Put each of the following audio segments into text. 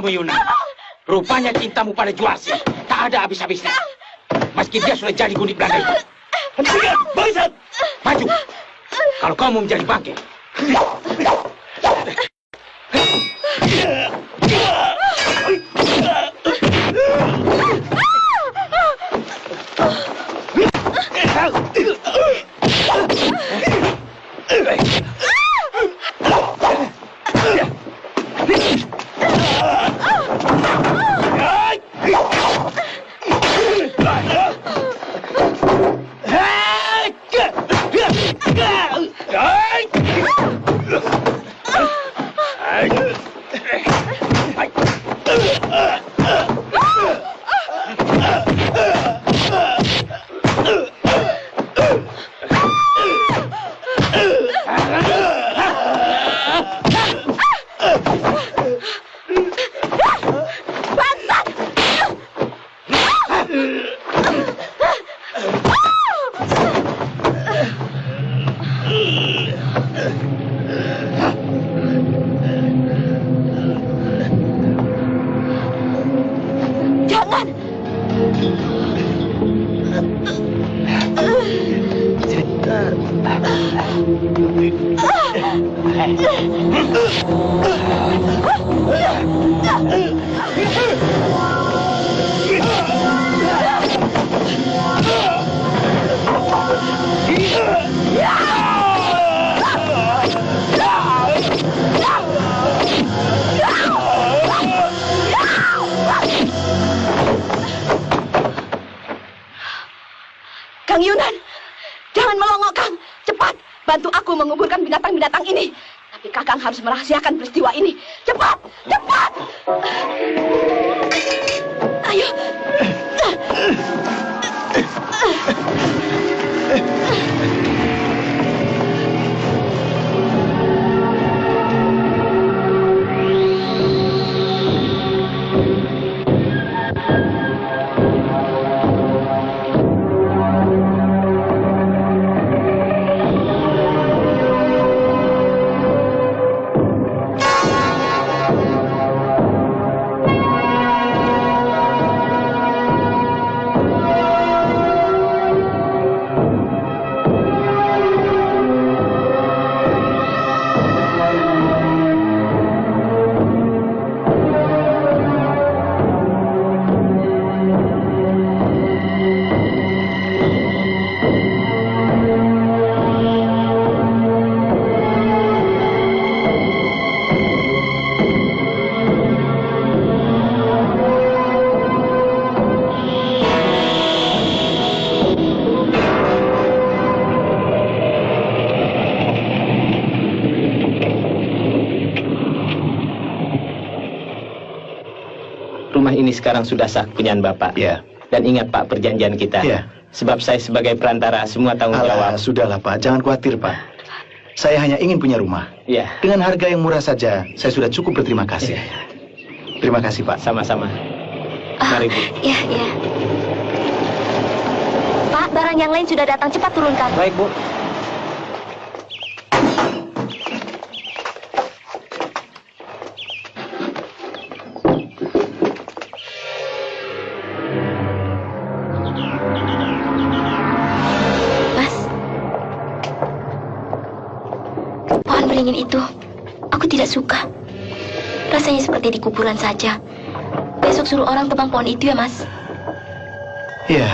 Yunan, rupanya cintamu pada Juarsi tak ada habis-habisnya. Meski dia sudah jadi gundik Belanda itu. Hentikan, bangsat! Maju, kalau kau mau menjadi bangke. Kang Yunan, jangan melongo, Kang. Cepat, bantu aku menguburkan binatang-binatang ini. Tapi Kakang harus merahasiakan peristiwa ini. Cepat, cepat. Ayo. ini sekarang sudah sah kepunyaan Bapak. Ya. Dan ingat Pak perjanjian kita. Ya. Sebab saya sebagai perantara semua tanggung jawab. Sudahlah Pak, jangan khawatir Pak. Saya hanya ingin punya rumah. Iya. Dengan harga yang murah saja, saya sudah cukup berterima kasih. Ya. Terima kasih Pak. Sama-sama. Mari Bu. Ya, ya. Pak, barang yang lain sudah datang. Cepat turunkan. Baik Bu. Mas, pohon beringin itu, aku tidak suka. Rasanya seperti di kuburan saja. Besok suruh orang tebang pohon itu ya, Mas. Ya.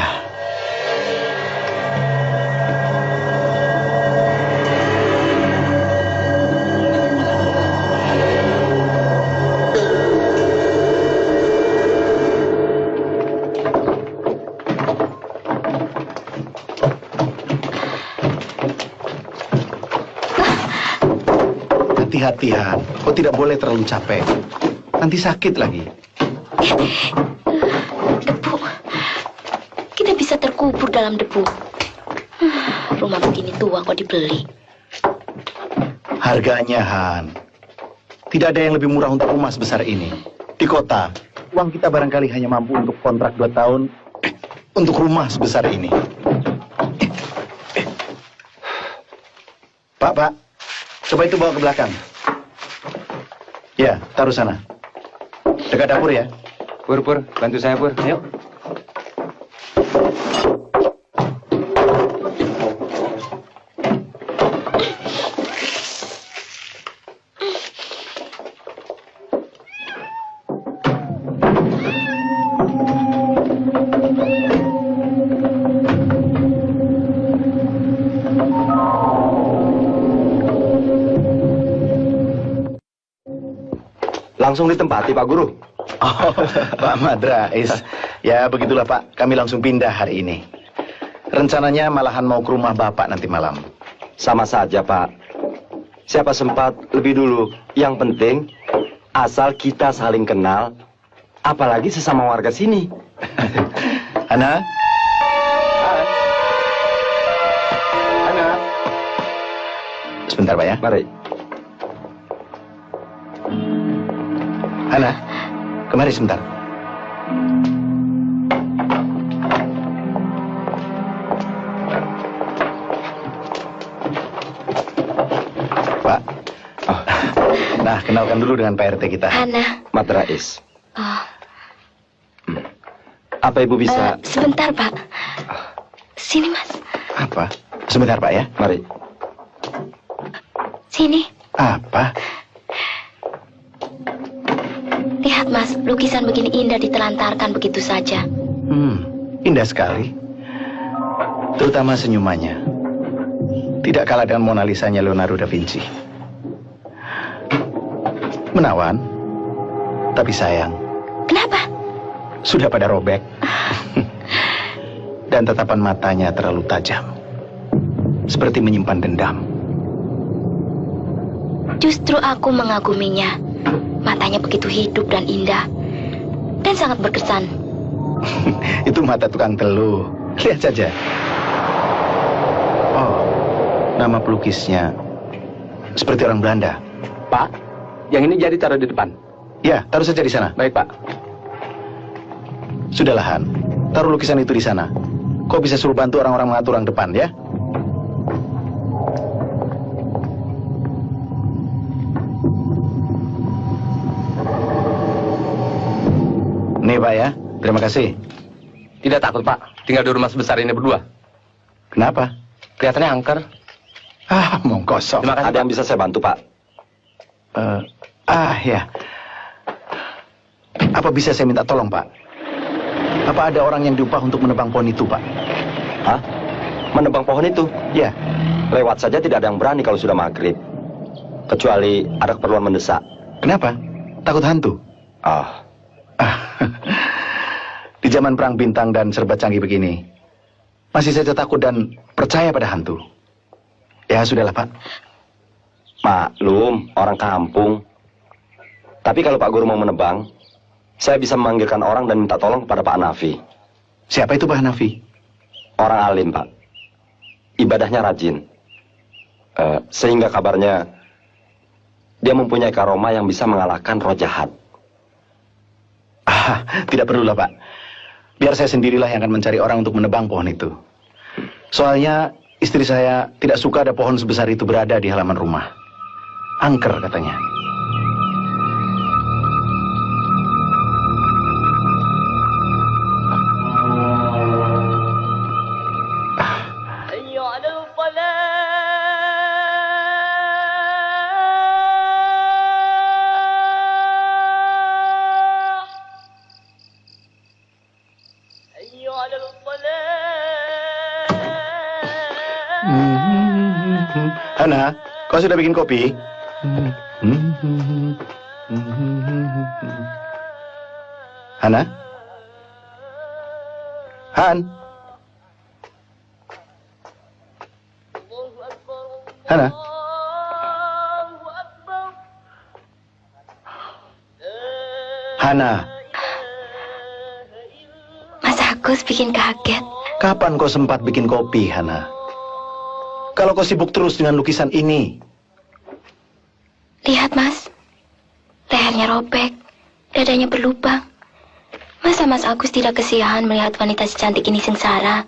Hati-hatian, kau tidak boleh terlalu capek. Nanti sakit lagi. Debu. Kita bisa terkubur dalam debu. Rumah begini tua kok dibeli. Harganya, Han. Tidak ada yang lebih murah untuk rumah sebesar ini. Di kota, uang kita barangkali hanya mampu untuk kontrak 2 tahun untuk rumah sebesar ini. Pak, coba itu bawa ke belakang. Ya, taruh sana. Dekat dapur ya. Pur, bantu saya Pur. Ayo. Langsung ditempati Pak Guru. Oh, Pak Madrais. Ya, begitulah Pak. Kami langsung pindah hari ini. Rencananya malahan mau ke rumah Bapak nanti malam. Sama saja Pak. Siapa sempat lebih dulu. Yang penting, asal kita saling kenal. Apalagi sesama warga sini. Ana? Ana? Sebentar Pak ya. Mari. Ana, kemari sebentar. Pak. Oh. Nah, kenalkan dulu dengan Pak RT kita. Hana. Madrais. Oh, Apa Ibu bisa... sebentar, Pak. Sini, Mas. Apa? Sebentar Pak ya. Mari. Sini. Apa? Lihat, Mas. Lukisan begini indah ditelantarkan begitu saja. Indah sekali. Terutama senyumannya. Tidak kalah dengan Mona Lisa-nya Leonardo da Vinci. Menawan, tapi sayang. Kenapa? Sudah pada robek. Dan tatapan matanya terlalu tajam. Seperti menyimpan dendam. Justru aku mengaguminya. Matanya begitu hidup dan indah. Dan sangat berkesan. Itu mata tukang teluh. Lihat saja. Oh, nama pelukisnya seperti orang Belanda. Pak, yang ini jadi taruh di depan. Ya, taruh saja di sana. Baik Pak. Sudahlah, Han. Taruh lukisan itu di sana. Kau bisa suruh bantu orang-orang mengatur orang depan, ya? Nih, Pak ya. Terima kasih. Tidak takut Pak, tinggal di rumah sebesar ini berdua. Kenapa? Kelihatannya angker. Ah, mau kosong. Terima kasih, Ada yang bisa saya bantu Pak? Ya. Apa bisa saya minta tolong, Pak? Apa ada orang yang diupah untuk menebang pohon itu, Pak? Hah? Menebang pohon itu? Ya. Lewat saja tidak ada yang berani kalau sudah maghrib. Kecuali ada keperluan mendesak. Kenapa? Takut hantu? Ah, Di zaman perang bintang dan serba canggih begini, masih saja takut dan percaya pada hantu. Ya, sudahlah, Pak. maklum, orang kampung. Tapi kalau Pak Guru mau menebang, saya bisa memanggilkan orang dan minta tolong kepada Pak Hanafi. Siapa itu Pak Hanafi? Orang alim, Pak. Ibadahnya rajin. Sehingga kabarnya dia mempunyai karomah yang bisa mengalahkan roh jahat. Ah, tidak perlulah Pak. Biar saya sendirilah yang akan mencari orang untuk menebang pohon itu. Soalnya istri saya tidak suka ada pohon sebesar itu berada di halaman rumah. Angker katanya. Hana, kau sudah bikin kopi? Hana? Han? Hana? Hana, Mas Agus bikin kaget. kapan kau sempat bikin kopi, Hana? Kalau kau sibuk terus dengan lukisan ini. Lihat Mas, lehernya robek, dadanya berlubang. Masa Mas Agus tidak kesiahan melihat wanita secantik ini sengsara?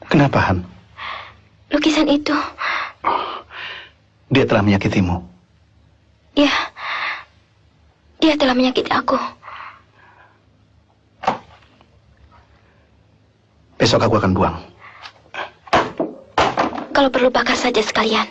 Kenapa, Han? Lukisan itu, Dia telah menyakitimu. ya, dia telah menyakiti aku. Besok aku akan buang. Kalau perlu bakar saja sekalian.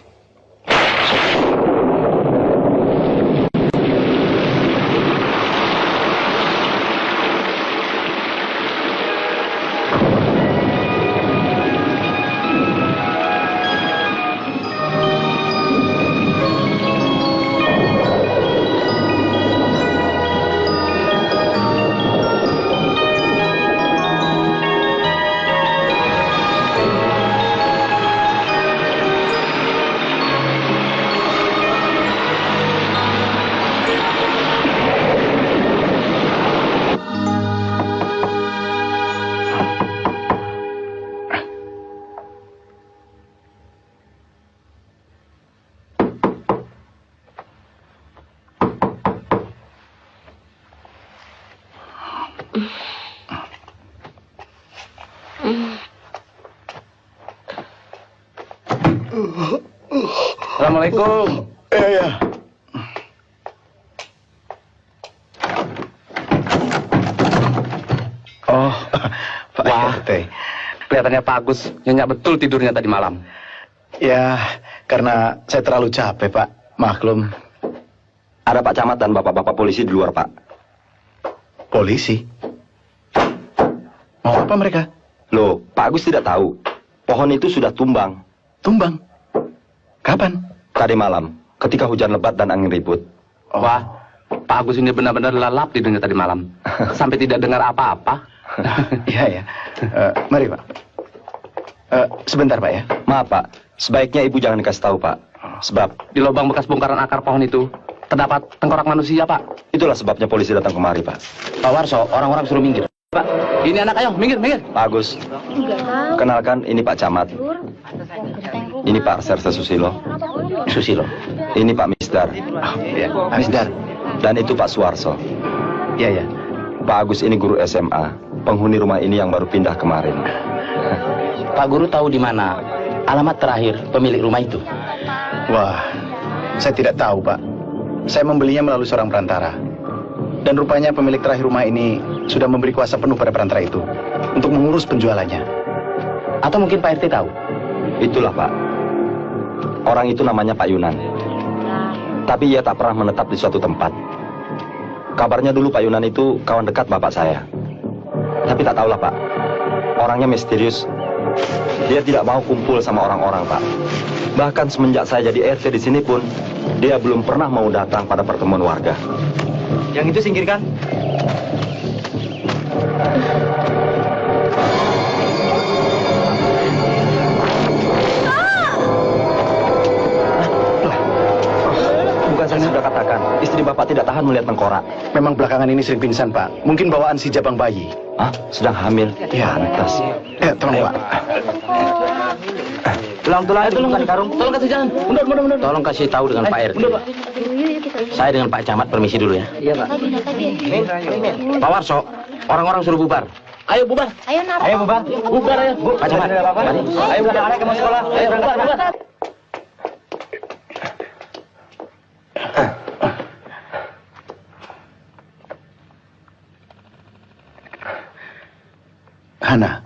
Assalamualaikum. Ya. Oh, Pak Wah. RT. Kelihatannya Pak Agus nyenyak betul tidurnya tadi malam. Ya, karena saya terlalu capek, Pak. Maklum. Ada Pak Camat dan bapak-bapak polisi di luar, Pak. Polisi? Mau apa mereka? Loh, Pak Agus tidak tahu. Pohon itu sudah tumbang. Tumbang? Kapan? Tadi malam, ketika hujan lebat dan angin ribut. Oh. Wah, Pak Agus ini benar-benar lalap tidurnya tadi malam. Sampai tidak dengar apa-apa. Iya, ya. Mari, Pak. Sebentar, Pak, ya. Maaf, Pak. Sebaiknya Ibu jangan dikasih tahu, Pak. Sebab Di lubang bekas bongkaran akar pohon itu terdapat tengkorak manusia, Pak. itulah sebabnya polisi datang kemari, Pak. Pak Warso, orang-orang suruh minggir. Pak, ini anak, ayo, minggir, minggir. Pak Agus, kenalkan ini Pak Camat. Ini Pak Sersa Susilo. Susilo. Ini Pak Misdar. Ya, Misdar. Dan itu Pak Suwarso. Iya, ya. Pak Agus ini guru SMA. Penghuni rumah ini yang baru pindah kemarin. Pak Guru tahu di mana alamat terakhir pemilik rumah itu? Wah, saya tidak tahu, Pak. Saya membelinya melalui seorang perantara. Dan rupanya pemilik terakhir rumah ini sudah memberi kuasa penuh pada perantara itu untuk mengurus penjualannya. Atau mungkin Pak RT tahu? Itulah Pak. Orang itu namanya Pak Yunan. Tapi ia tak pernah menetap di suatu tempat. Kabarnya dulu Pak Yunan itu kawan dekat bapak saya. Tapi tak tahulah Pak. Orangnya misterius. Dia tidak mau kumpul sama orang-orang Pak. Bahkan semenjak saya jadi RT di sini pun, dia belum pernah mau datang pada pertemuan warga. Yang itu singkirkan. Bukan saya sudah katakan, istri bapak tidak tahan melihat tengkorak. Memang belakangan ini sering pingsan, Pak. Mungkin bawaan si Jabang bayi. Hah? Sedang hamil? Ya, Pantas. tolong, Pak. Tolong kasih karung. Tolong kasih jalan. Mundur. Tolong kasih tahu dengan Pak RT. Saya dengan Pak Camat permisi dulu ya. Iya, Pak. Pak Warso, orang-orang suruh bubar. Ayo bubar. Ayo, Nar. Ayo bubar. Bubar ayo. Pak Camat. Mari. Ayo bubar. Ke sekolah. Ayo bubar. Hana.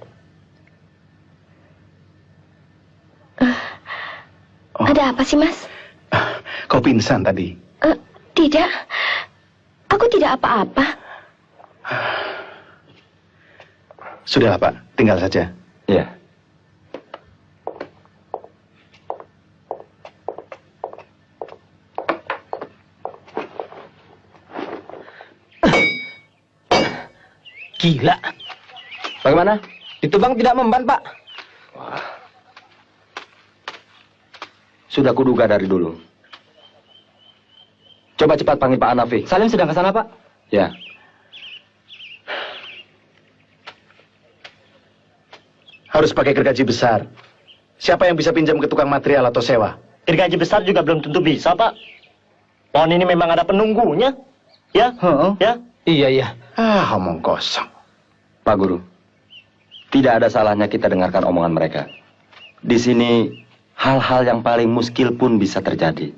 Ada apa sih, Mas? Kau pingsan tadi. Tidak. Aku tidak apa-apa. Sudahlah, Pak. Tinggal saja. Iya. Gila. Bagaimana? Ditebang tidak memban, Pak. Sudah kuduga dari dulu. Coba cepat panggil Pak Hanafi. Salim sedang ke sana, Pak. Ya. Harus pakai gergaji besar. Siapa yang bisa pinjam ke tukang material atau sewa? Gergaji besar juga belum tentu bisa, Pak. Pohon ini memang ada penunggunya. Ya? Ya? Iya. Omong kosong. Pak Guru, tidak ada salahnya kita dengarkan omongan mereka. Di sini, hal-hal yang paling muskil pun bisa terjadi.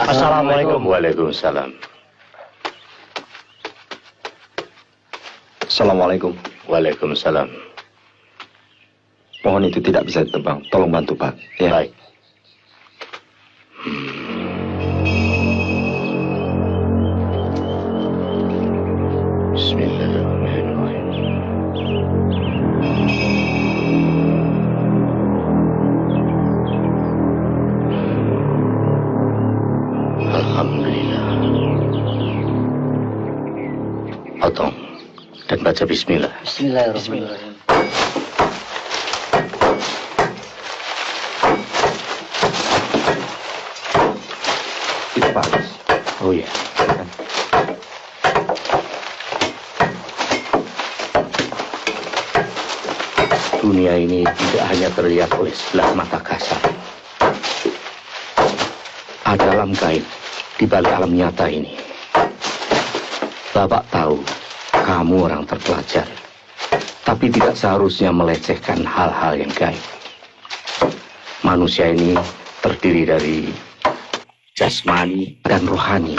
Assalamualaikum. Waalaikumsalam. Assalamualaikum. Waalaikumsalam. Pohon itu tidak bisa ditebang. Tolong bantu, Pak. Ya. Baik. Bismillahirrahmanirrahim. Alhamdulillah. Potong dan baca bismillah. Bismillahirrahmanirrahim. Itu Pak Agus. Oh ya. Dunia ini tidak hanya terlihat oleh sebelah mata kasar. Ada alam gaib di balik alam nyata ini. Bapak tahu kamu orang terpelajar, tapi tidak seharusnya melecehkan hal-hal yang gaib. Manusia ini terdiri dari jasmani dan rohani.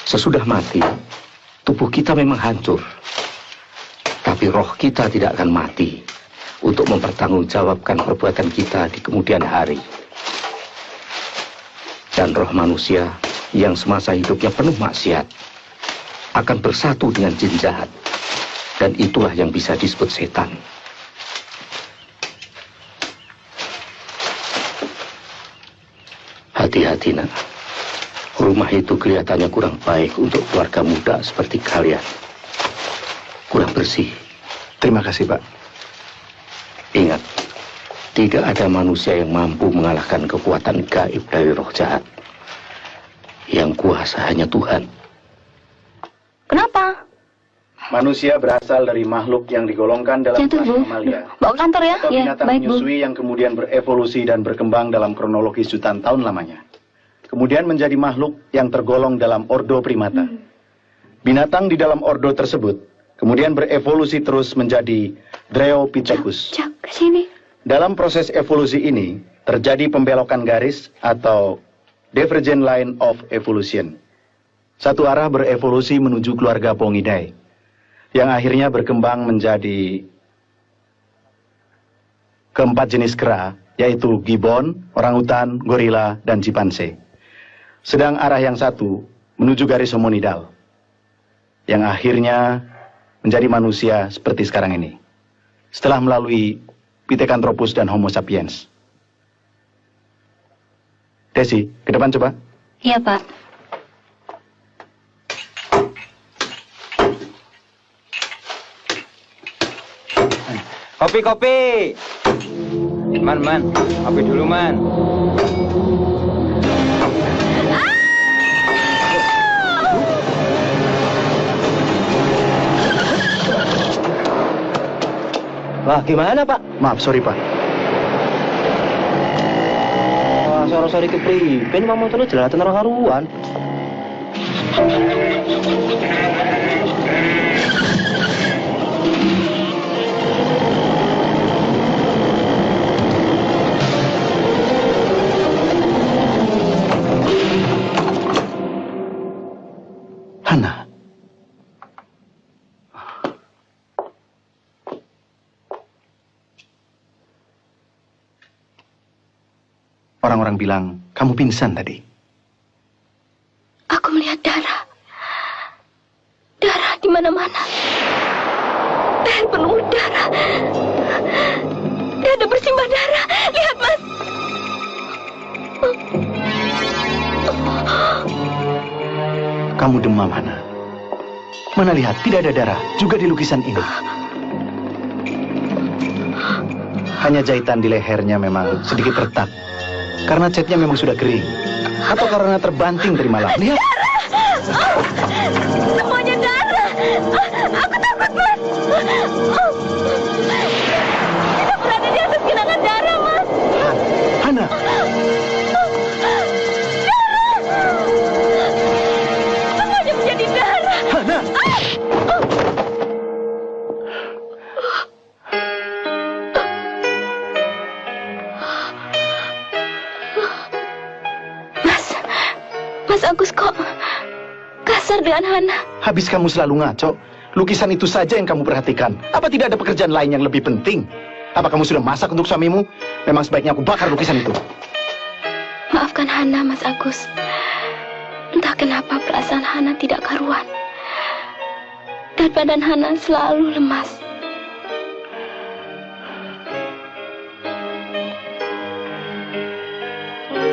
Sesudah mati, tubuh kita memang hancur. Tapi roh kita tidak akan mati untuk mempertanggungjawabkan perbuatan kita di kemudian hari. Dan roh manusia yang semasa hidupnya penuh maksiat akan bersatu dengan jin jahat. Dan itulah yang bisa disebut setan. Hati-hati, nak. Rumah itu kelihatannya kurang baik untuk keluarga muda seperti kalian. Kurang bersih. Terima kasih, Pak. Ingat, tidak ada manusia yang mampu mengalahkan kekuatan gaib dari roh jahat. Yang kuasa hanya Tuhan. Kenapa? Manusia berasal dari makhluk yang digolongkan dalam Jantung, kelas Bu. mamalia. Bawa ke kantor ya? Atau Ya, binatang baik, Bu. menyusui yang kemudian berevolusi dan berkembang dalam kronologis jutaan tahun lamanya. Kemudian menjadi makhluk yang tergolong dalam ordo primata. Binatang di dalam ordo tersebut kemudian berevolusi terus menjadi Dryopithecus. Cak, ke sini. Dalam proses evolusi ini terjadi pembelokan garis atau divergent line of evolution. Satu arah berevolusi menuju keluarga Pongidae, yang akhirnya berkembang menjadi keempat jenis kera, yaitu gibbon, orangutan, gorila, dan chimpanzee. Sedang arah yang satu menuju garis hominidal, yang akhirnya menjadi manusia seperti sekarang ini, setelah melalui Pithecanthropus dan Homo sapiens. Desi, ke depan coba. Iya, Pak. Kopi. Man. Kopi dulu, Man. Wah, gimana, Pak? Maaf, sorry Pak. Wah, sorry ke priben, Pak motornya jelatan orang haruan. Hana. Orang-orang bilang kamu pingsan tadi. Aku melihat darah. Darah di mana-mana. Leher penuh darah. Dada bersimbah darah. Lihat, Mas. Kamu demam, Hana. Mana lihat, tidak ada darah, juga di lukisan ini. Hanya jahitan di lehernya memang sedikit retak. Karena catnya memang sudah kering. Atau karena terbanting dari malam. Lihat. Semuanya darah. Aku takut, Mas. Kita berada di atas genangan darah, Mas. Hana. Semuanya menjadi darah. Hana. Mas Agus kok kasar dengan Hana? Habis kamu selalu ngaco. Lukisan itu saja yang kamu perhatikan. Apa tidak ada pekerjaan lain yang lebih penting? Apa kamu sudah masak untuk suamimu? Memang sebaiknya aku bakar lukisan itu. Maafkan Hana, Mas Agus. Entah kenapa perasaan Hana tidak karuan. Dan badan Hana selalu lemas.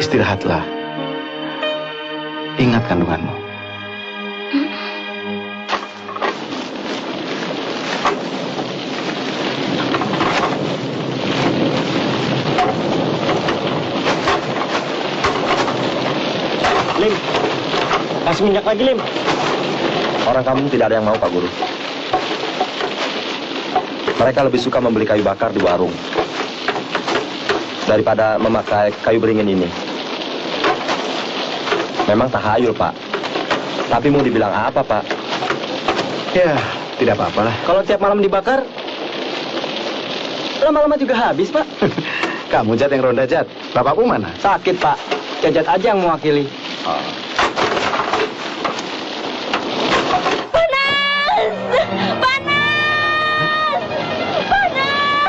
Istirahatlah. Ingat kandunganmu. Lim, kasih minyak lagi, Lim. Orang kampung tidak ada yang mau, Pak Guru. Mereka lebih suka membeli kayu bakar di warung daripada memakai kayu beringin ini. Memang tahayul, Pak. Tapi mau dibilang apa, Pak? Ya, tidak apa-apa lah. Kalau tiap malam dibakar, lama-lama juga habis, Pak. Kamu, Jat, yang ronda, Jat. Bapakmu mana? Sakit, Pak. Jajat aja yang mewakili. Panas! Panas! Panas!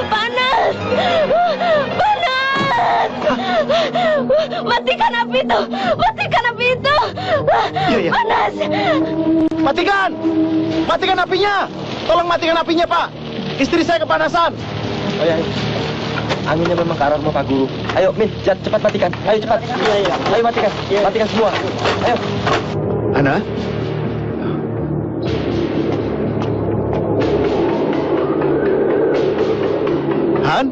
Panas! Panas! Panas! Matikan api itu! Matikan api itu! Iya, iya. Panas! Matikan! Matikan apinya! Tolong matikan apinya, Pak! Istri saya kepanasan! Oh ya, anginnya memang ke arah rumah Pak Guru. Ayo, Min, Jat, cepat matikan. Ayo, cepat. Iya. Ayo, matikan. Matikan semua. Ayo. Hana? Han?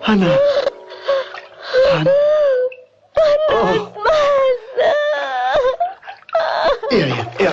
Hana. Mas, Mas. Iya, iya, iya.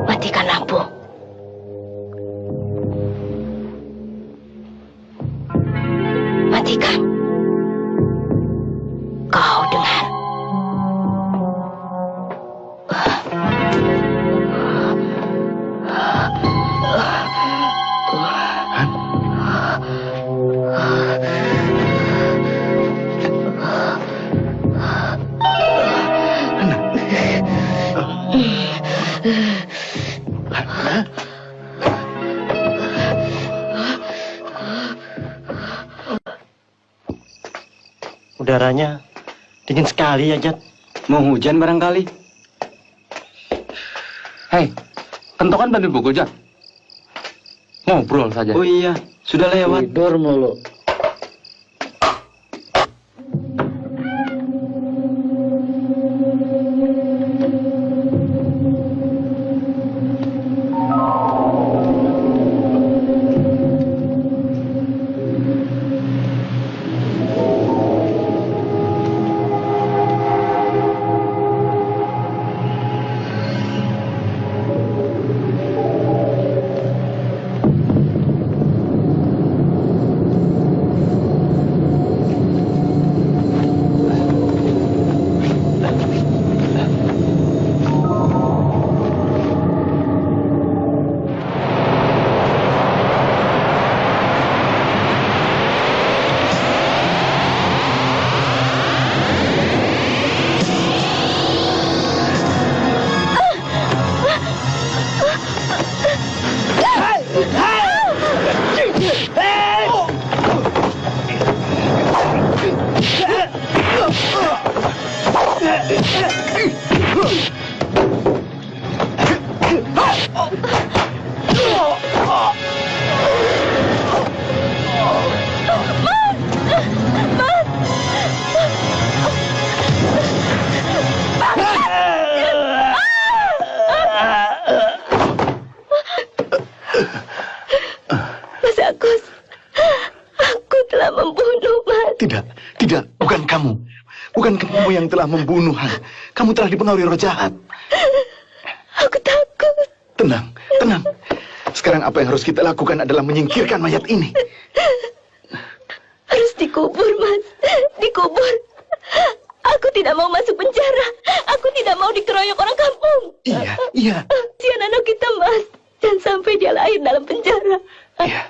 Matikan lampu. Matikan. Kau dengar? Udaranya dingin sekali ya, Jat. Mau hujan barangkali. Hei, kentokan bantuin buku, Jat. Ngobrol saja. Oh iya, sudah lewat. Tidur mulu. Mas Agus, aku telah membunuh Mas. Tidak, tidak, bukan kamu. Bukan kamu yang telah membunuh Han. Kamu telah dipengaruhi roh jahat. Aku takut. Tenang, tenang. Sekarang apa yang harus kita lakukan adalah menyingkirkan mayat ini. Harus dikubur, Mas. Dikubur. Aku tidak mau masuk penjara. Aku tidak mau dikeroyok orang kampung. Iya, iya, Kasihan anak kita, Mas. Jangan sampai dia lahir dalam penjara. iya.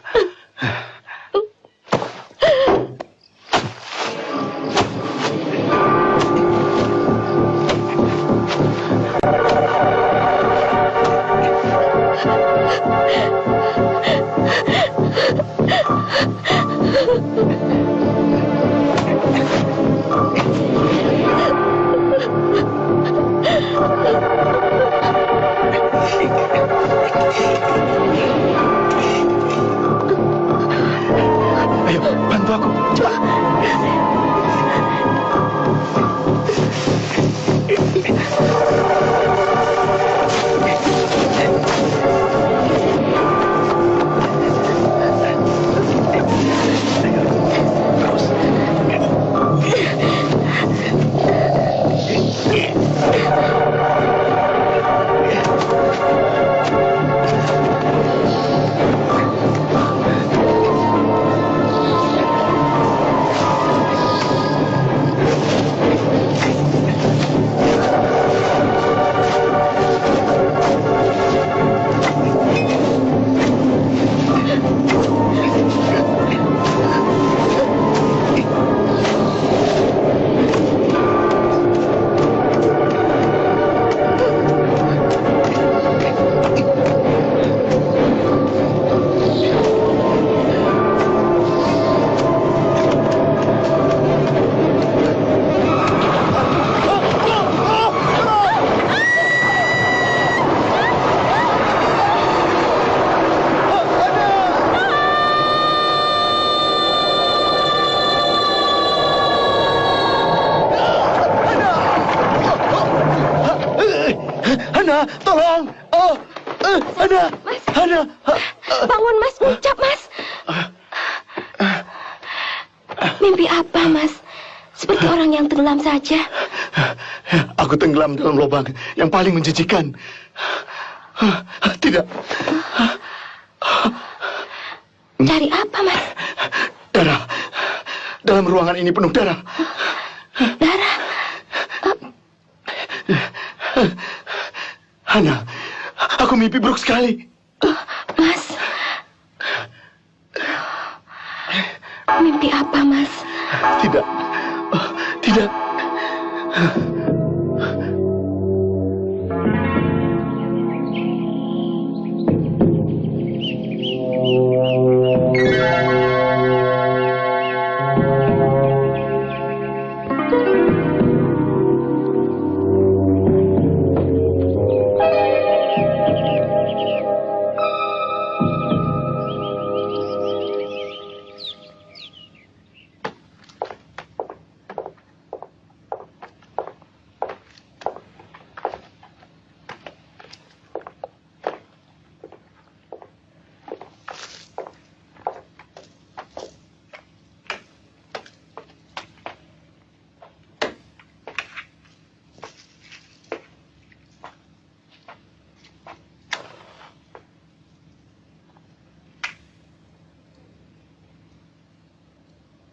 Ayo, bantu aku. Cepat. Hana, tolong. Hana, Mas. Hana. Bangun, Mas. Ucap, Mas. Mimpi apa, Mas? Seperti orang yang tenggelam saja. Aku tenggelam dalam lubang yang paling menjijikan. Tidak. Cari apa, Mas? Darah. Dalam ruangan ini penuh darah. Darah. Hana, aku mimpi buruk sekali. Mas. Mimpi apa, Mas? Tidak. Tidak.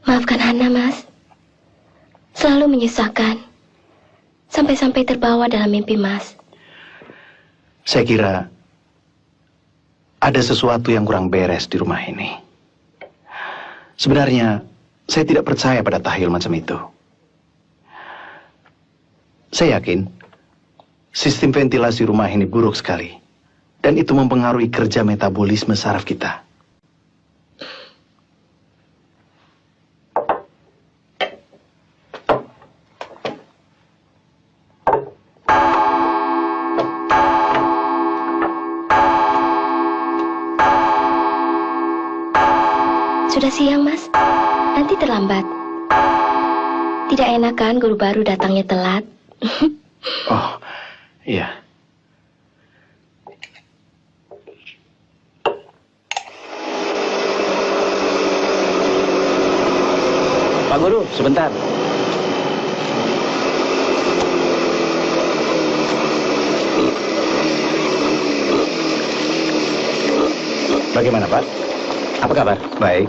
Maafkan Hana, Mas. Selalu menyusahkan. Sampai-sampai terbawa dalam mimpi Mas. Saya kira ada sesuatu yang kurang beres di rumah ini. Sebenarnya saya tidak percaya pada tahyul macam itu. Saya yakin sistem ventilasi rumah ini buruk sekali. Dan itu mempengaruhi kerja metabolisme saraf kita. Sudah siang, Mas. Nanti terlambat. Tidak enak kan guru baru datangnya telat? Oh, iya. Pak Guru, sebentar. Bagaimana, Pak? Apa kabar? Baik.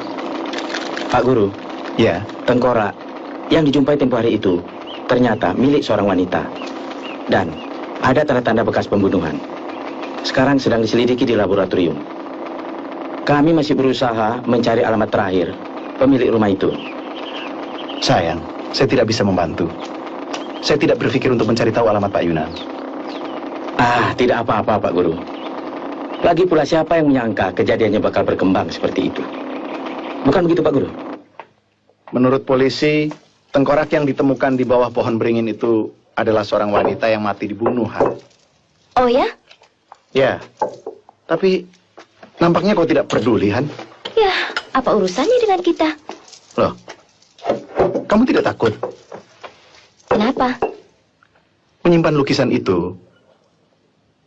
Pak Guru, Ya, tengkorak yang dijumpai tempoh hari itu ternyata milik seorang wanita. Dan ada tanda-tanda bekas pembunuhan. Sekarang sedang diselidiki di laboratorium. Kami masih berusaha mencari alamat terakhir pemilik rumah itu. sayang, saya tidak bisa membantu. Saya tidak berpikir untuk mencari tahu alamat Pak Yunan. Tidak apa-apa, Pak Guru. Lagi pula siapa yang menyangka kejadiannya bakal berkembang seperti itu? Bukan begitu, Pak Guru? Menurut polisi, tengkorak yang ditemukan di bawah pohon beringin itu adalah seorang wanita yang mati dibunuh, Han. Oh ya? Ya, tapi nampaknya kau tidak peduli, Han. Ya, apa urusannya dengan kita? Loh, kamu tidak takut Kenapa? menyimpan lukisan itu?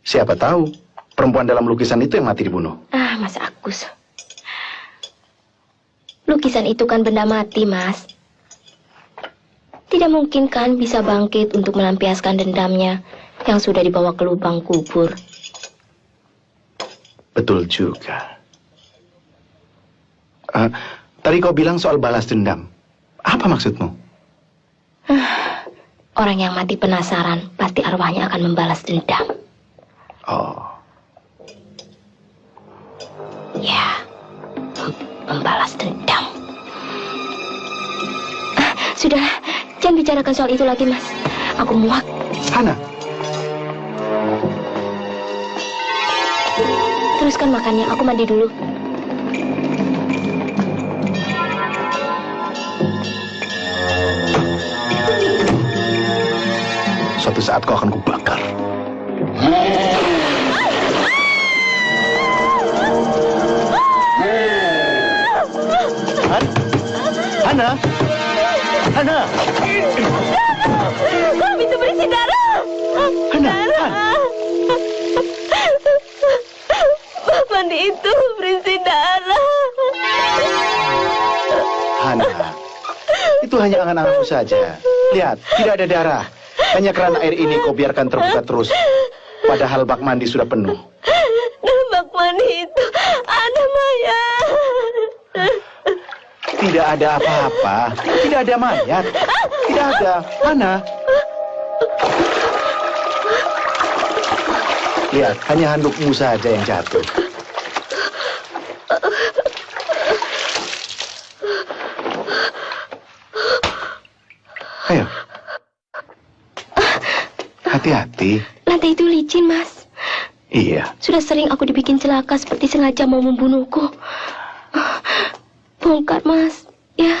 Siapa tahu perempuan dalam lukisan itu yang mati dibunuh. Mas Agus. Lukisan itu kan benda mati, Mas. Tidak mungkin kan bisa bangkit untuk melampiaskan dendamnya yang sudah dibawa ke lubang kubur. Betul juga. Tadi kau bilang soal balas dendam. Apa maksudmu? Orang yang mati penasaran, pasti arwahnya akan membalas dendam. Oh, Ya, membalas dendam. Sudah, jangan bicarakan soal itu lagi, Mas. Aku muak. Hana. Teruskan makannya, aku mandi dulu. Suatu saat kau akan kubakar. Hana? Hana? Kami itu berisi darah. Hana? Darah. mandi itu berisi darah. Hana, itu hanya angan-anganmu saja. Lihat, tidak ada darah. Hanya karena air ini kau biarkan terbuka terus. Padahal bak mandi sudah penuh. Dalam bak mandi itu ada mayat. Tidak ada apa-apa. Tidak ada mayat. Tidak ada. Hana. Lihat, hanya handukmu saja yang jatuh. Ayo. Hati-hati. Lantai itu licin, Mas. Iya. Sudah sering aku dibikin celaka seperti sengaja mau membunuhku. Bongkar, Mas. Ya.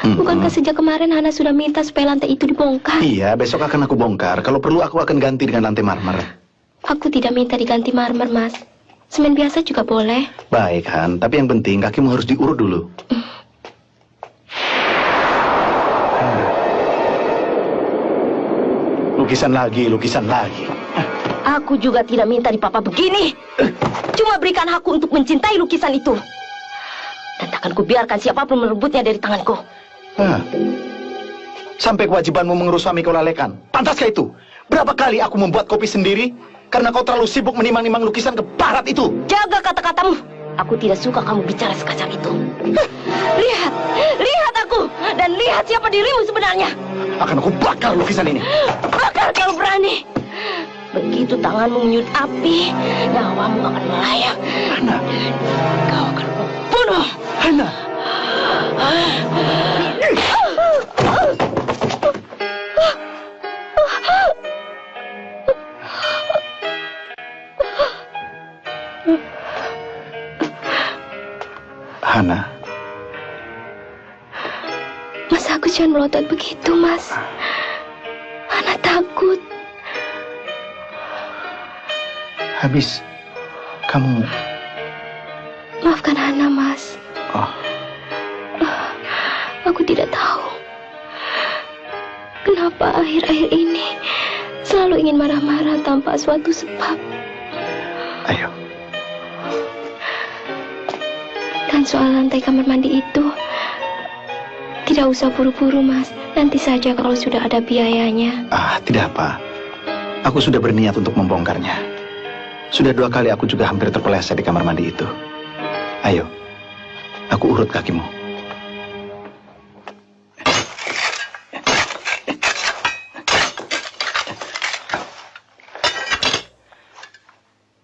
Bukankah sejak kemarin Hana sudah minta supaya lantai itu dibongkar? Iya, besok akan aku bongkar. Kalau perlu aku akan ganti dengan lantai marmer. Aku tidak minta diganti marmer, Mas. Semen biasa juga boleh. Baik, Han. Tapi yang penting kakimu harus diurut dulu. Lukisan lagi, lukisan lagi. Aku juga tidak minta di papa begini. Cuma berikan hakku untuk mencintai lukisan itu. Dan takkan kubiarkan siapapun merebutnya dari tanganku. Sampai kewajibanmu mengurus suami kau lalekan. Pantaskah itu? Berapa kali aku membuat kopi sendiri karena kau terlalu sibuk menimang-nimang lukisan ke barat itu. Jaga kata-katamu. Aku tidak suka kamu bicara sekasar itu. Lihat, lihat aku. Dan lihat siapa dirimu sebenarnya. Akan aku bakar lukisan ini. Bakar kalau berani. Begitu tanganmu menyut api, nyawamu akan melayang. Hana. Kau akan membunuh. Hana. Hana. Mas Agus jangan melotot begitu, Mas. Hana takut. Habis kamu... Maafkan Hana, Mas. Oh. Aku tidak tahu kenapa akhir-akhir ini selalu ingin marah-marah tanpa suatu sebab. Ayo. Dan soal lantai kamar mandi itu, tidak usah buru-buru, Mas. Nanti saja kalau sudah ada biayanya. Tidak apa. Aku sudah berniat untuk membongkarnya. Sudah 2 kali aku juga hampir terpeleset di kamar mandi itu. Ayo, aku urut kakimu.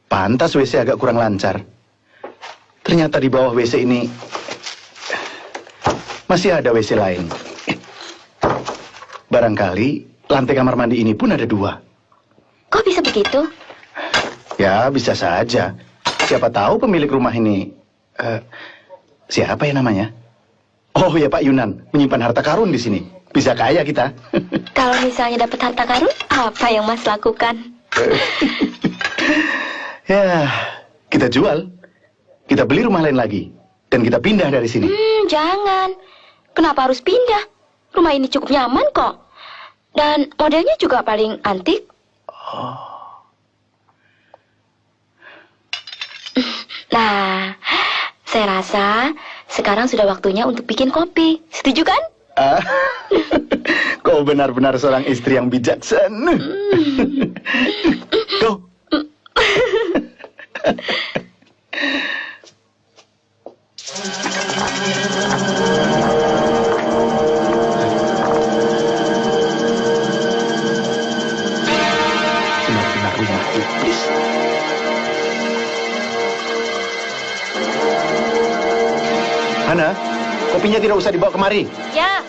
Pantas WC agak kurang lancar. Ternyata di bawah WC ini masih ada WC lain. Barangkali lantai kamar mandi ini pun ada 2. Kok bisa begitu? Ya, bisa saja. Siapa tahu pemilik rumah ini... siapa ya namanya? Oh ya, Pak Yunan. Menyimpan harta karun di sini. Bisa kaya kita. Kalau misalnya dapat harta karun, apa yang Mas lakukan? Ya, kita jual. Kita beli rumah lain lagi. Dan kita pindah dari sini. Jangan. Kenapa harus pindah? Rumah ini cukup nyaman kok. Dan modelnya juga paling antik. Nah, saya rasa sekarang sudah waktunya untuk bikin kopi. Setuju kan? Kau benar-benar seorang istri yang bijaksana. Go. Benar-benar rumah iblis. Hana, kopinya tidak usah dibawa kemari. Ya.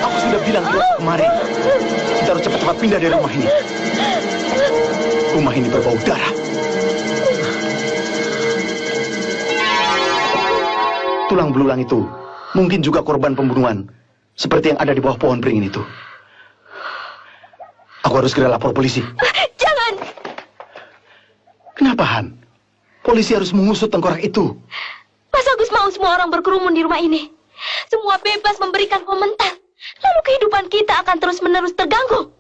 Aku sudah bilang tidak usah kemari. Kita harus cepat-cepat pindah dari rumah ini. Rumah ini berbau darah. Tulang belulang itu mungkin juga korban pembunuhan, seperti yang ada di bawah pohon beringin itu. Aku harus segera lapor polisi. Jangan. Kenapa, Han? Polisi harus mengusut tengkorak itu. Mas Agus mau semua orang berkerumun di rumah ini. Semua bebas memberikan komentar. Lalu kehidupan kita akan terus-menerus terganggu.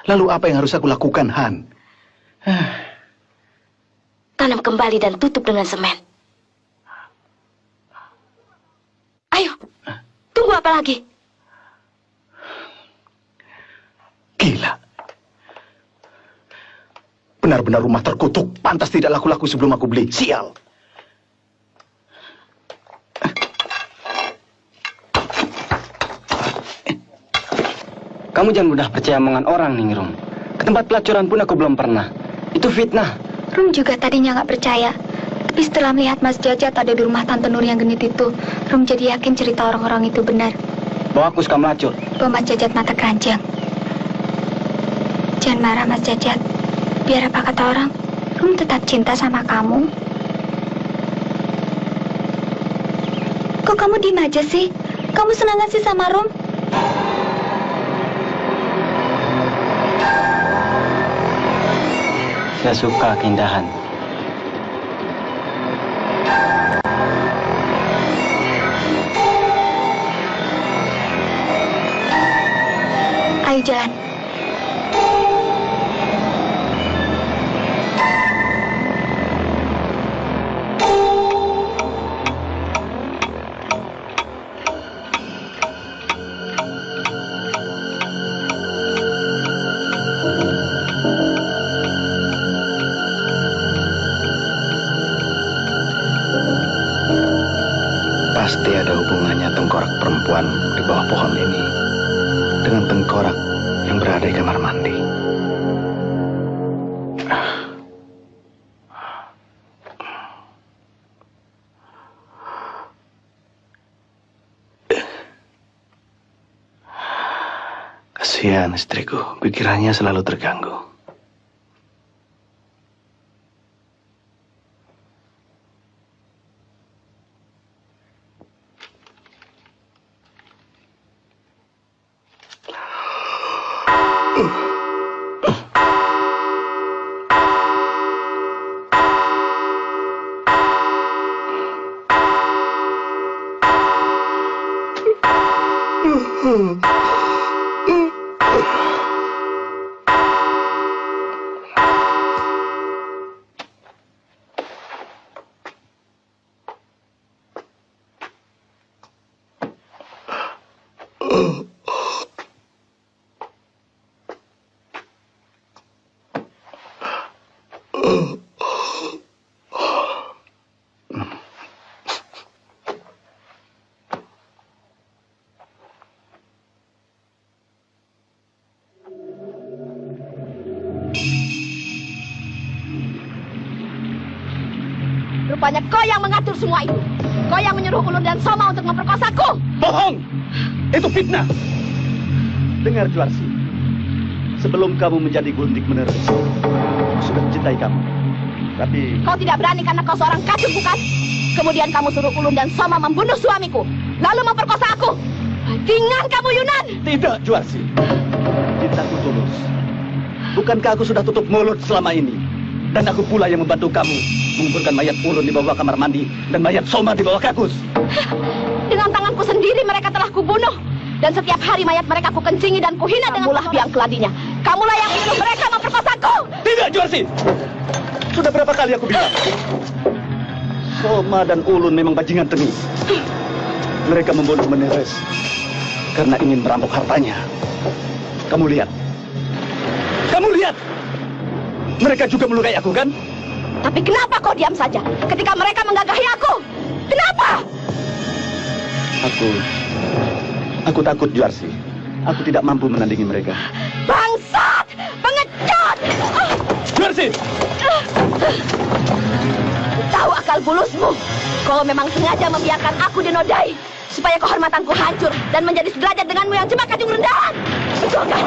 Lalu apa yang harus aku lakukan, Han? Tanam kembali dan tutup dengan semen. Ayo, tunggu apa lagi? Gila. Benar-benar rumah terkutuk. Pantas tidak laku-laku sebelum aku beli. Sial. Kamu jangan mudah percaya omongan orang, Ningrum. Ke tempat pelacuran pun aku belum pernah. Itu fitnah. Rum juga tadinya nggak percaya. Tapi setelah melihat Mas Jajat ada di rumah Tante Nur yang genit itu, Rum jadi yakin cerita orang-orang itu benar. Bahwa aku suka melacur. Bahwa Mas Jajat mata keranjang. Jangan marah, Mas Jajat. Biar apa kata orang, Rum tetap cinta sama kamu. Kok kamu diem aja sih? Kamu senang gak sih sama Rum? Saya suka keindahan. Ayo jalan. Pasti ada hubungannya tengkorak perempuan di bawah pohon ini dengan tengkorak yang berada di kamar mandi. Kasihan istriku, pikirannya selalu terganggu. Rupanya kau yang mengatur semua itu. Kau yang menyuruh Ulun dan Soma untuk memperkosaku. Bohong! Itu fitnah! Dengar, Juarsi. Sebelum kamu menjadi gundik menerus, aku sudah mencintai kamu. Tapi... Kau tidak berani karena kau seorang kacung, bukan? Kemudian kamu suruh Ulun dan Soma membunuh suamiku. Lalu memperkosa aku. Bajingan kamu, Yunan! Tidak, Juarsi. Cintaku tulus. Bukankah aku sudah tutup mulut selama ini? Dan aku pula yang membantu kamu menguburkan mayat Ulun di bawah kamar mandi dan mayat Soma di bawah kakus. Dengan tanganku sendiri mereka telah kubunuh. Dan setiap hari mayat mereka ku kencingi dan kuhina dengan ulah biang keladinya. Kamulah yang menyuruh mereka memperkosaku. Tidak, Juarsi. Sudah berapa kali aku bilang? Soma dan Ulun memang bajingan tengik. Mereka membunuh Meneres karena ingin merampok hartanya. Kamu lihat. Kamu lihat. Mereka juga melukai aku, kan? Tapi kenapa kau diam saja ketika mereka menggagahi aku? Kenapa? Aku takut, Juarsi. Aku tidak mampu menandingi mereka. Bangsat! Pengecut! Juarsi! Tahu akal bulusmu. Kau memang sengaja membiarkan aku dinodai supaya kehormatanku hancur dan menjadi sederajat denganmu yang cuma kacung rendahan. Betul kan?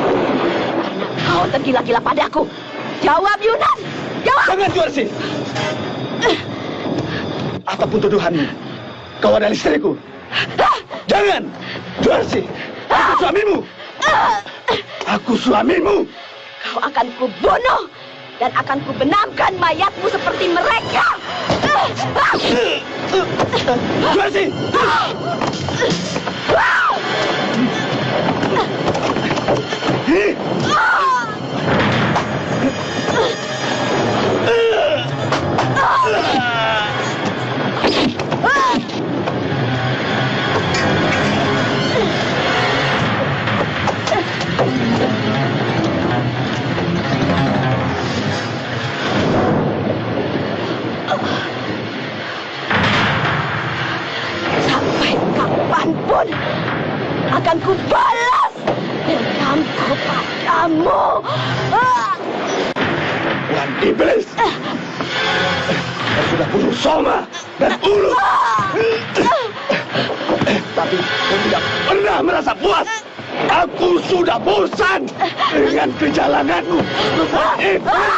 Karena kau tergila-gila padaku. Jawab, Yunan! Jawab! Jangan, Juarsi! Apapun tuduhanmu, kau adalah istriku. Jangan! Juarsi! Aku suamimu! Aku suamimu! Kau akan kubunuh! dan akan kubenamkan mayatmu seperti mereka. Juarsi! Sampai kapanpun akan kubalas dendamku padamu. Tuan Iblis! Kau sudah bunuh Soma dan Ulus. Tapi kau tidak pernah merasa puas. Aku sudah bosan dengan kejalananmu. Tuan Iblis!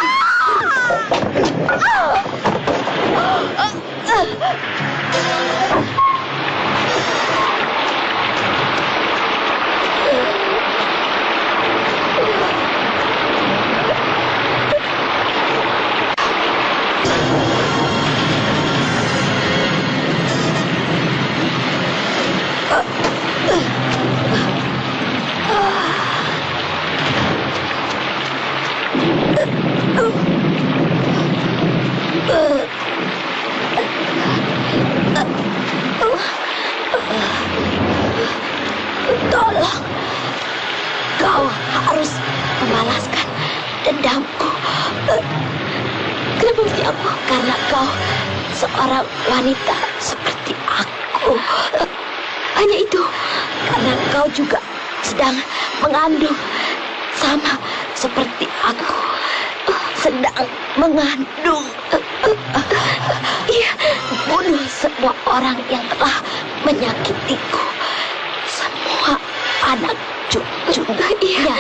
Tolong, kau harus membalaskan dendamku. Kenapa mesti aku? Karena kau seorang wanita seperti aku. Hanya itu, karena kau juga sedang mengandung sama seperti aku. Sedang mengandung. Iya, bunuh semua orang yang telah menyakitiku. Semua anak cucu. Iya.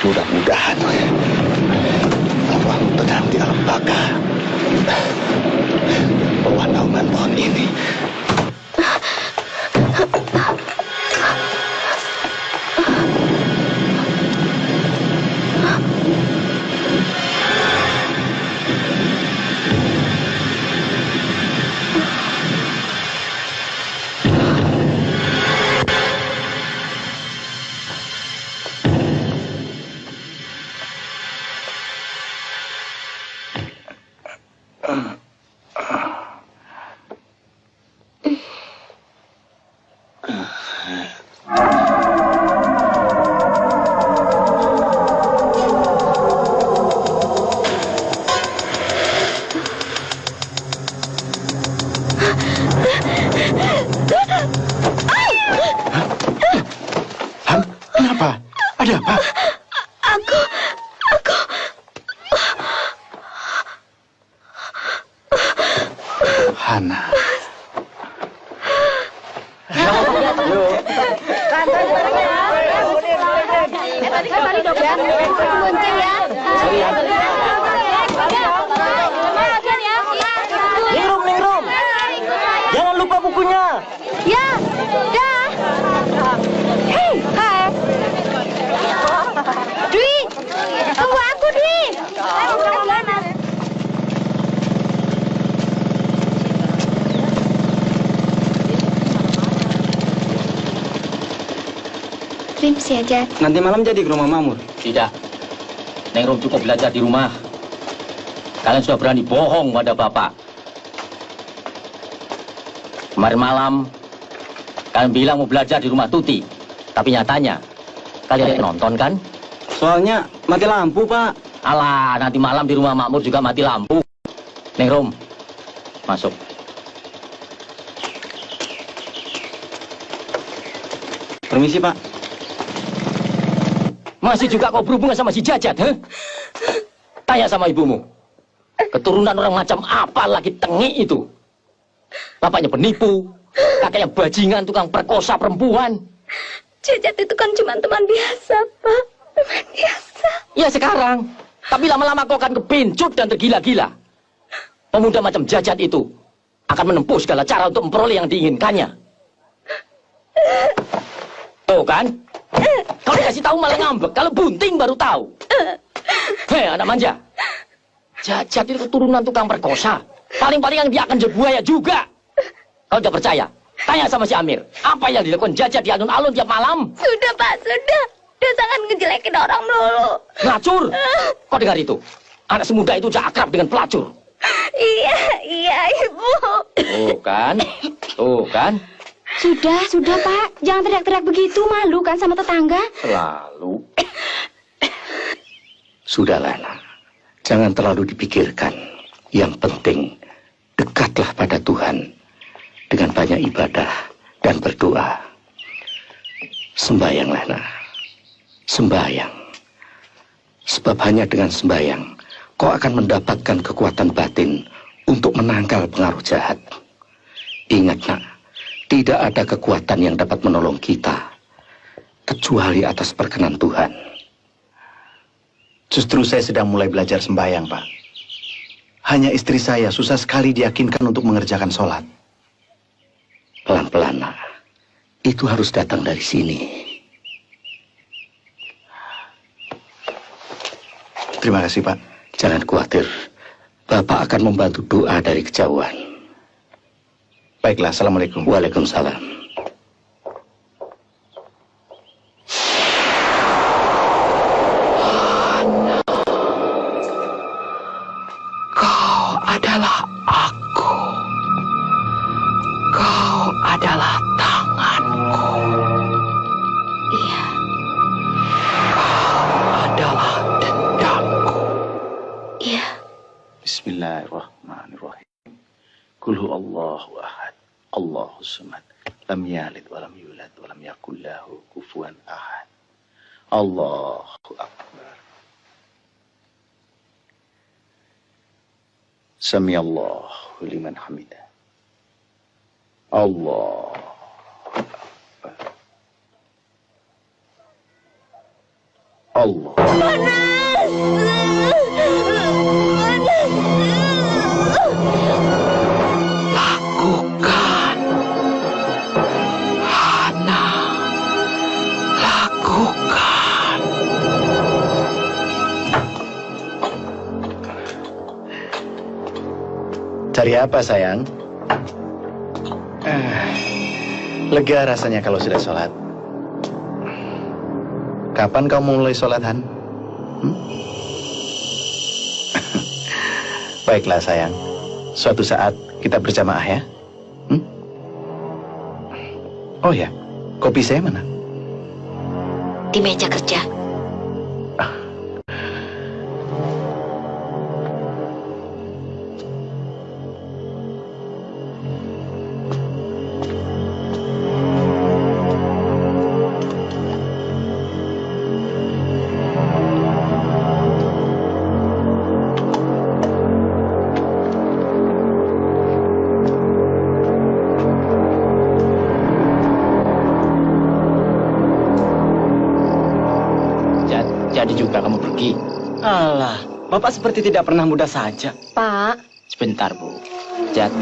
Mudah-mudahan arwahmu tenang di alam baka. Bawah naungan pohon ini. Kenapa? Ada apa? Aku Hana. Ningrum, jangan lupa bukunya. ya, dah. Hei, hai. Dwi, tunggu aku, Dwi. Terima kasih aja. Nanti malam jadi ke rumah Mamur. Tidak. Neng Rom cukup belajar di rumah. Kalian sudah berani bohong pada bapak. Kemarin malam, kalian bilang mau belajar di rumah Tuti. Tapi nyatanya, kalian nonton kan? Soalnya mati lampu, Pak. Alah, nanti malam di rumah Makmur juga mati lampu. Neng Rom, masuk. Permisi, Pak. Masih juga kau berhubungan sama si Jajat, he? Tanya sama ibumu. Keturunan orang macam apa lagi Tengi itu? Bapaknya penipu, Kakek yang bajingan, tukang perkosa perempuan. Jajat itu kan cuma teman biasa, Pak. Teman biasa. Ya sekarang. Tapi lama-lama kau akan kebencut dan tergila-gila. Pemuda macam Jajat itu akan menempuh segala cara untuk memperoleh yang diinginkannya. Tuh kan? Kalau dikasih tahu malah ngambek. Kalau bunting baru tahu. Hei, anak manja. Jajat itu keturunan tukang perkosa. Paling-paling yang dia akan jadi buaya juga. Kau tidak percaya? Tanya sama si Amir. Apa yang dilakukan Jajat di alun-alun tiap malam? Sudah, Pak, sudah. Dia sangat ngejelekin orang melulu. Pelacur? Kau dengar itu? Anak semuda itu sudah akrab dengan pelacur. Iya, Ibu. Tuh kan? Tuh kan? Sudah, Pak. Jangan teriak-teriak begitu. Malu kan sama tetangga. Selalu. Sudahlah, nak. Jangan terlalu dipikirkan. Yang penting, dekatlah pada Tuhan. Dengan banyak ibadah dan berdoa. Sembayanglah, nak. Sembayang. Sebab hanya dengan sembayang, kau akan mendapatkan kekuatan batin untuk menangkal pengaruh jahat. Ingat, nak. Tidak ada kekuatan yang dapat menolong kita, kecuali atas perkenan Tuhan. Justru saya sedang mulai belajar sembahyang, Pak. Hanya istri saya susah sekali diyakinkan untuk mengerjakan sholat. Pelan-pelan, nak. Itu harus datang dari sini. Terima kasih, Pak. Jangan khawatir. Bapak akan membantu doa dari kejauhan. Baiklah, Assalamualaikum. Waalaikumsalam. Kau adalah aku. Kau adalah tanganku. Iya. Kau adalah dendamku. Iya. Bismillahirrahmanirrahim. Qul huwallahu ahad, Allahus samad, lam yalid wa lam yulad wa lam yakul lahu kufuwan ahad. Allahu akbar. Samiallahu liman hamidah. Allahu akbar. Allah. Lakukan, Hana. Lakukan. Cari apa, sayang? Lega rasanya kalau sudah sholat. Kapan kau mulai sholat, Han? Baiklah, sayang. Suatu saat kita berjamaah ya. Oh ya, kopi saya mana? Di meja kerja. Jadi juga kamu pergi. Alah, Bapak seperti tidak pernah muda saja. Pak, Sebentar, Bu. Jat,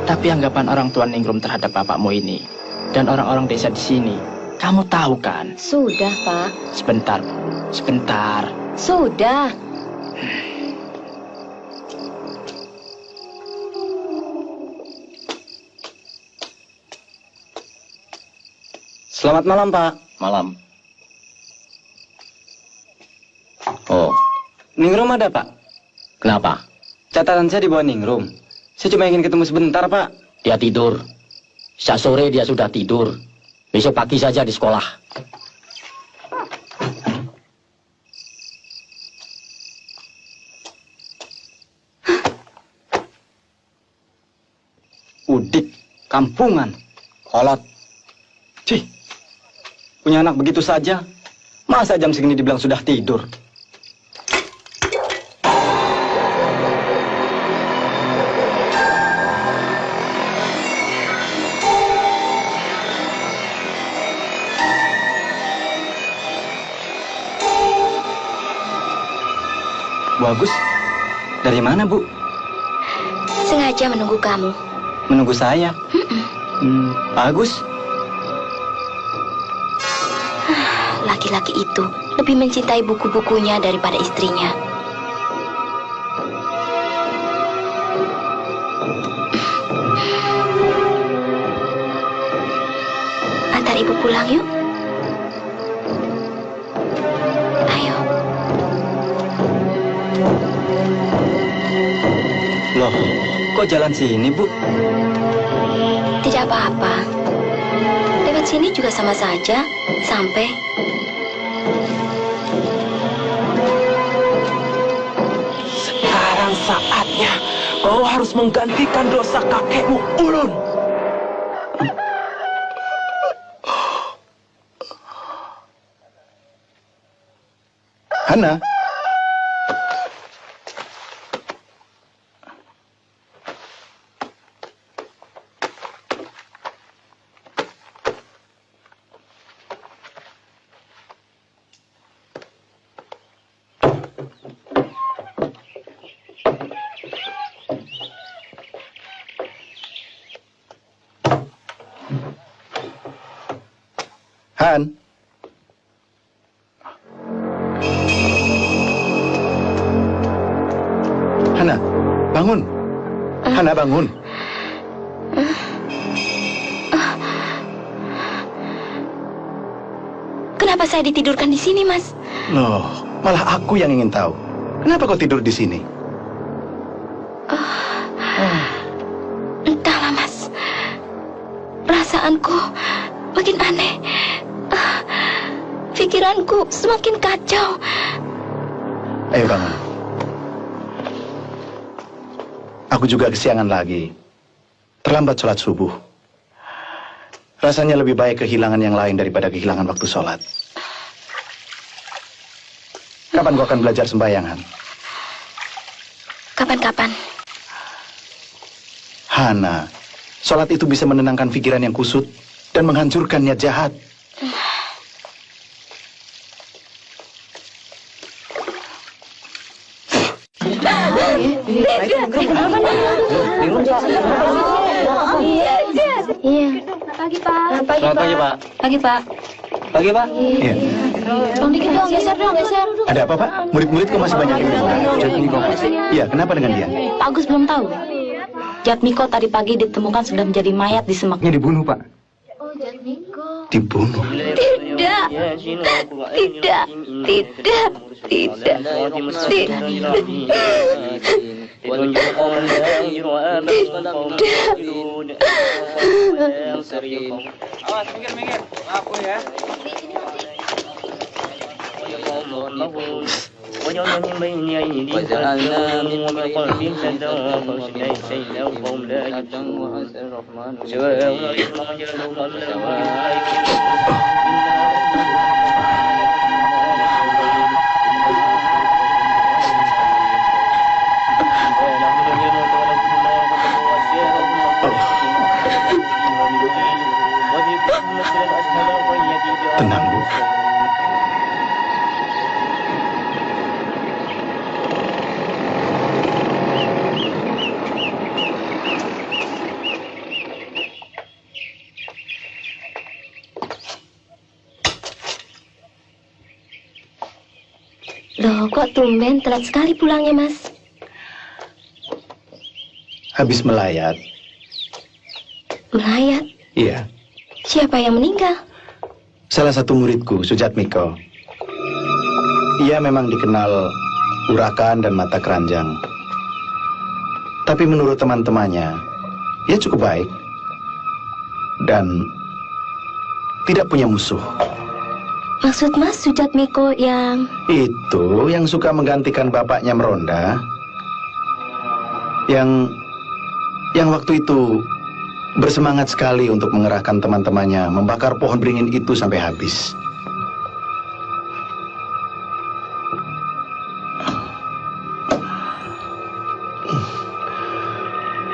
tapi anggapan orang tua Ningrum terhadap bapakmu ini dan orang-orang desa di sini, kamu tahu kan? sudah, Pak. Sebentar, Bu. Sebentar. Sudah. Selamat malam, Pak. Malam. Oh, Ningrum ada, Pak? kenapa? Catatan saya di bawah Ningrum. Saya cuma ingin ketemu sebentar, Pak. Dia tidur. Sejak sore dia sudah tidur. Besok pagi saja di sekolah. Udik, kampungan, kolot. Cih, punya anak begitu saja. Masa jam segini dibilang sudah tidur? Bu Agus, dari mana, Bu? Sengaja menunggu kamu. Menunggu saya? Pak Agus? Laki-laki itu lebih mencintai buku-bukunya daripada istrinya. Antar ibu pulang yuk. Ayo. Loh, kok jalan sini, Bu? Tidak apa-apa. Lewat sini juga sama saja. Sampai. Sekarang saatnya kau harus menggantikan dosa kakekmu, Ulun. Hana. Han. Hana, bangun. Hana, bangun. Kenapa saya ditidurkan di sini, Mas? Loh, malah aku yang ingin tahu. Kenapa kau tidur di sini? Entahlah, Mas. Perasaanku makin aneh. Pikiranku semakin kacau. Ayo bangun. Aku juga kesiangan lagi. Terlambat sholat subuh. Rasanya lebih baik kehilangan yang lain daripada kehilangan waktu sholat. Kapan kau akan belajar sembahyang, Han? Kapan-kapan. Hana, sholat itu bisa menenangkan pikiran yang kusut dan menghancurkan niat jahat. Iya. Pagi, Pak. Selamat pagi, Pak. Pagi, Pak. Pagi, Pak. Iya. Tolong dikit dong, geser dong, geser. Ada apa, Pak? Murid-murid kok masih banyak yang menunggu? Iya, kenapa dengan dia? Pak Agus belum tahu. Jatmiko tadi pagi ditemukan sudah menjadi mayat di semak. Ini dibunuh, Pak. Dibunuh. Tidak. Tidak. Tidak. Tidak. Tenang, Bu. Loh, kok tumben telat sekali pulangnya, Mas? Habis melayat. Melayat? Iya. Siapa yang meninggal? Salah satu muridku, Sujatmiko. Ia memang dikenal urakan dan mata keranjang. Tapi menurut teman-temannya, ia cukup baik. Dan tidak punya musuh. Maksud Mas Sujatmiko yang... Itu yang suka menggantikan bapaknya meronda. Yang waktu itu bersemangat sekali untuk mengerahkan teman-temannya membakar pohon beringin itu sampai habis.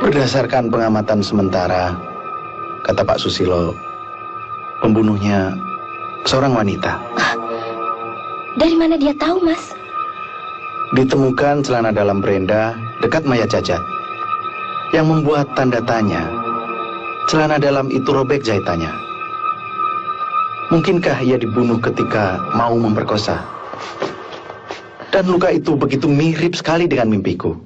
Berdasarkan pengamatan sementara, kata Pak Susilo, pembunuhnya seorang wanita. Dari mana dia tahu, Mas? Ditemukan celana dalam Brenda dekat mayat Jajat, yang membuat tanda tanya. Celana dalam itu robek jahitannya. Mungkinkah ia dibunuh ketika mau memperkosa? Dan luka itu begitu mirip sekali dengan mimpiku.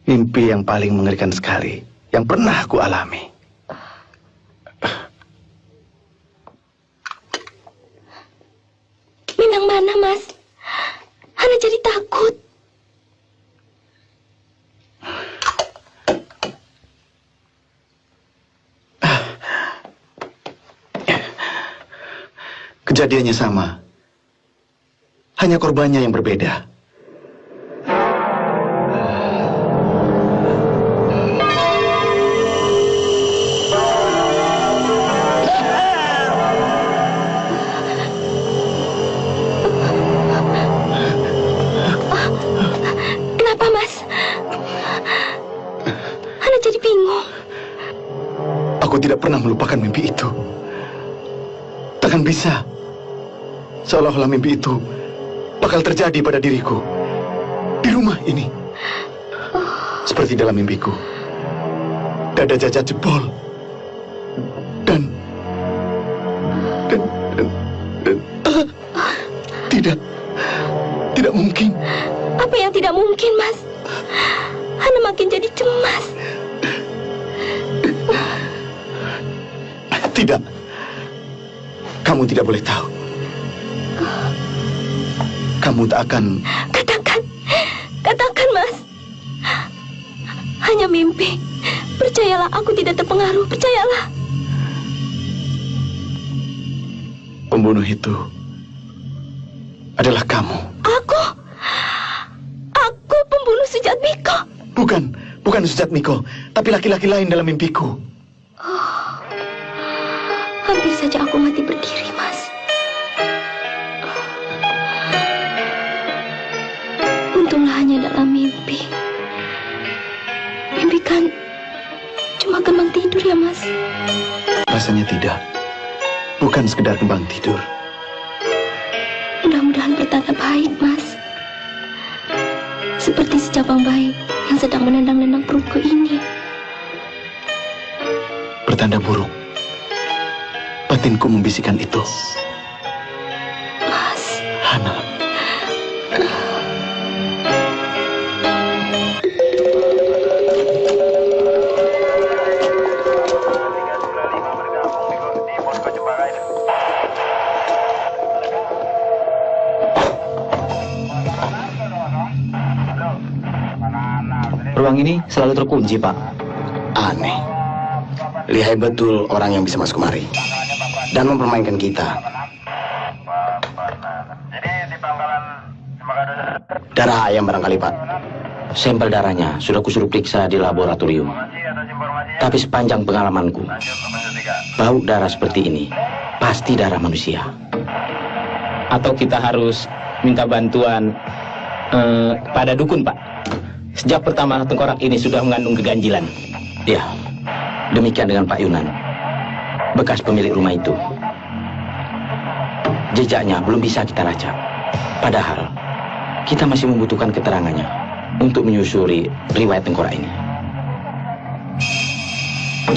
Mimpi yang paling mengerikan sekali yang pernah aku alami. Minang mana, Mas? Hana jadi takut. Kejadiannya sama. Hanya korbannya yang berbeda. Kenapa, Mas? Hana jadi bingung. Aku tidak pernah melupakan mimpi itu. Takkan bisa. Seolah-olah mimpi itu bakal terjadi pada diriku. Di rumah ini. Seperti dalam mimpiku. Dada Jajat jebol. Dan tidak mungkin. Apa yang tidak mungkin, Mas? Hana makin jadi cemas. Tidak. Kamu tidak boleh tahu. Kamu tak akan... Katakan, Mas. Hanya mimpi. Percayalah, aku tidak terpengaruh. Percayalah. Pembunuh itu adalah kamu. Aku pembunuh Sujatmiko. Bukan Sujatmiko, tapi laki-laki lain dalam mimpiku. Hampir saja aku mati berdiri, Mas. Untunglah hanya dalam mimpi. Mimpi kan cuma kembang tidur ya, Mas? Rasanya tidak. Bukan sekedar kembang tidur. Mudah-mudahan pertanda baik, Mas. Seperti si cabang bayi yang sedang menendang-nendang perutku ini. Pertanda buruk. Batinku membisikkan itu. Mas. Hana. Ruang ini selalu terkunci, Pak. Aneh. Lihai betul orang yang bisa masuk kemari dan mempermainkan kita. Darah ayam barangkali, Pak. Sampel darahnya sudah kusuruh periksa di laboratorium. Tapi sepanjang pengalamanku, bau darah seperti ini pasti darah manusia. Atau kita harus minta bantuan pada dukun, Pak. Sejak pertama tengkorak ini sudah mengandung keganjilan. Ya, demikian dengan Pak Yunan, bekas pemilik rumah itu. Jejaknya belum bisa kita lacak. Padahal, kita masih membutuhkan keterangannya untuk menyusuri riwayat tengkorak ini.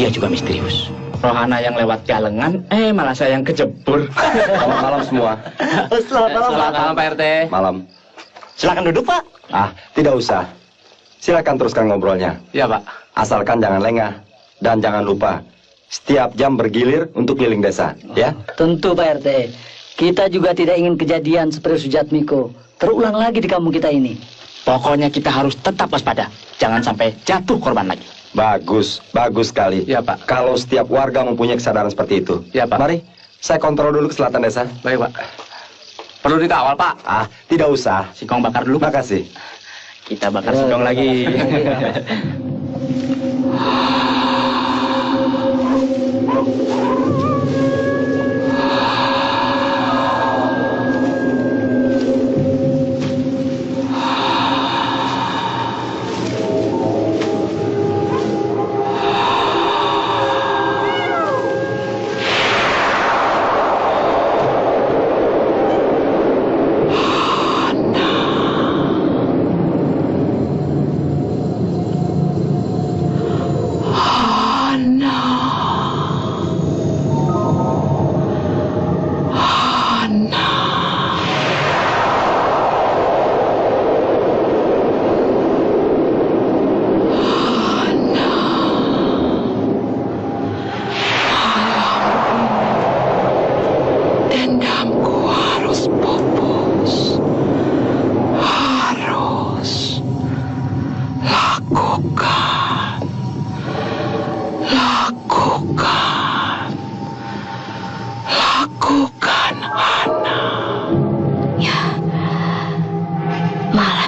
Dia juga misterius. Rohana yang lewat jalengan, malah saya yang kejebur. Selamat malam semua. Selamat malam, Pak RT. Malam. Silakan duduk, Pak. Tidak usah. Silakan teruskan ngobrolnya. Ya, Pak. Asalkan jangan lengah. Dan jangan lupa, setiap jam bergilir untuk keliling desa, ya? Tentu, Pak RT. Kita juga tidak ingin kejadian seperti Sujatmiko terulang lagi di kampung kita ini. Pokoknya kita harus tetap waspada. Jangan sampai jatuh korban lagi. Bagus, bagus sekali. Ya, Pak. Kalau setiap warga mempunyai kesadaran seperti itu. Ya, Pak. Mari, saya kontrol dulu ke selatan desa. Baik, Pak. Perlu dikawal, Pak. Tidak usah. Singkong bakar dulu, Pak. Makasih. Kita bakar singkong lagi.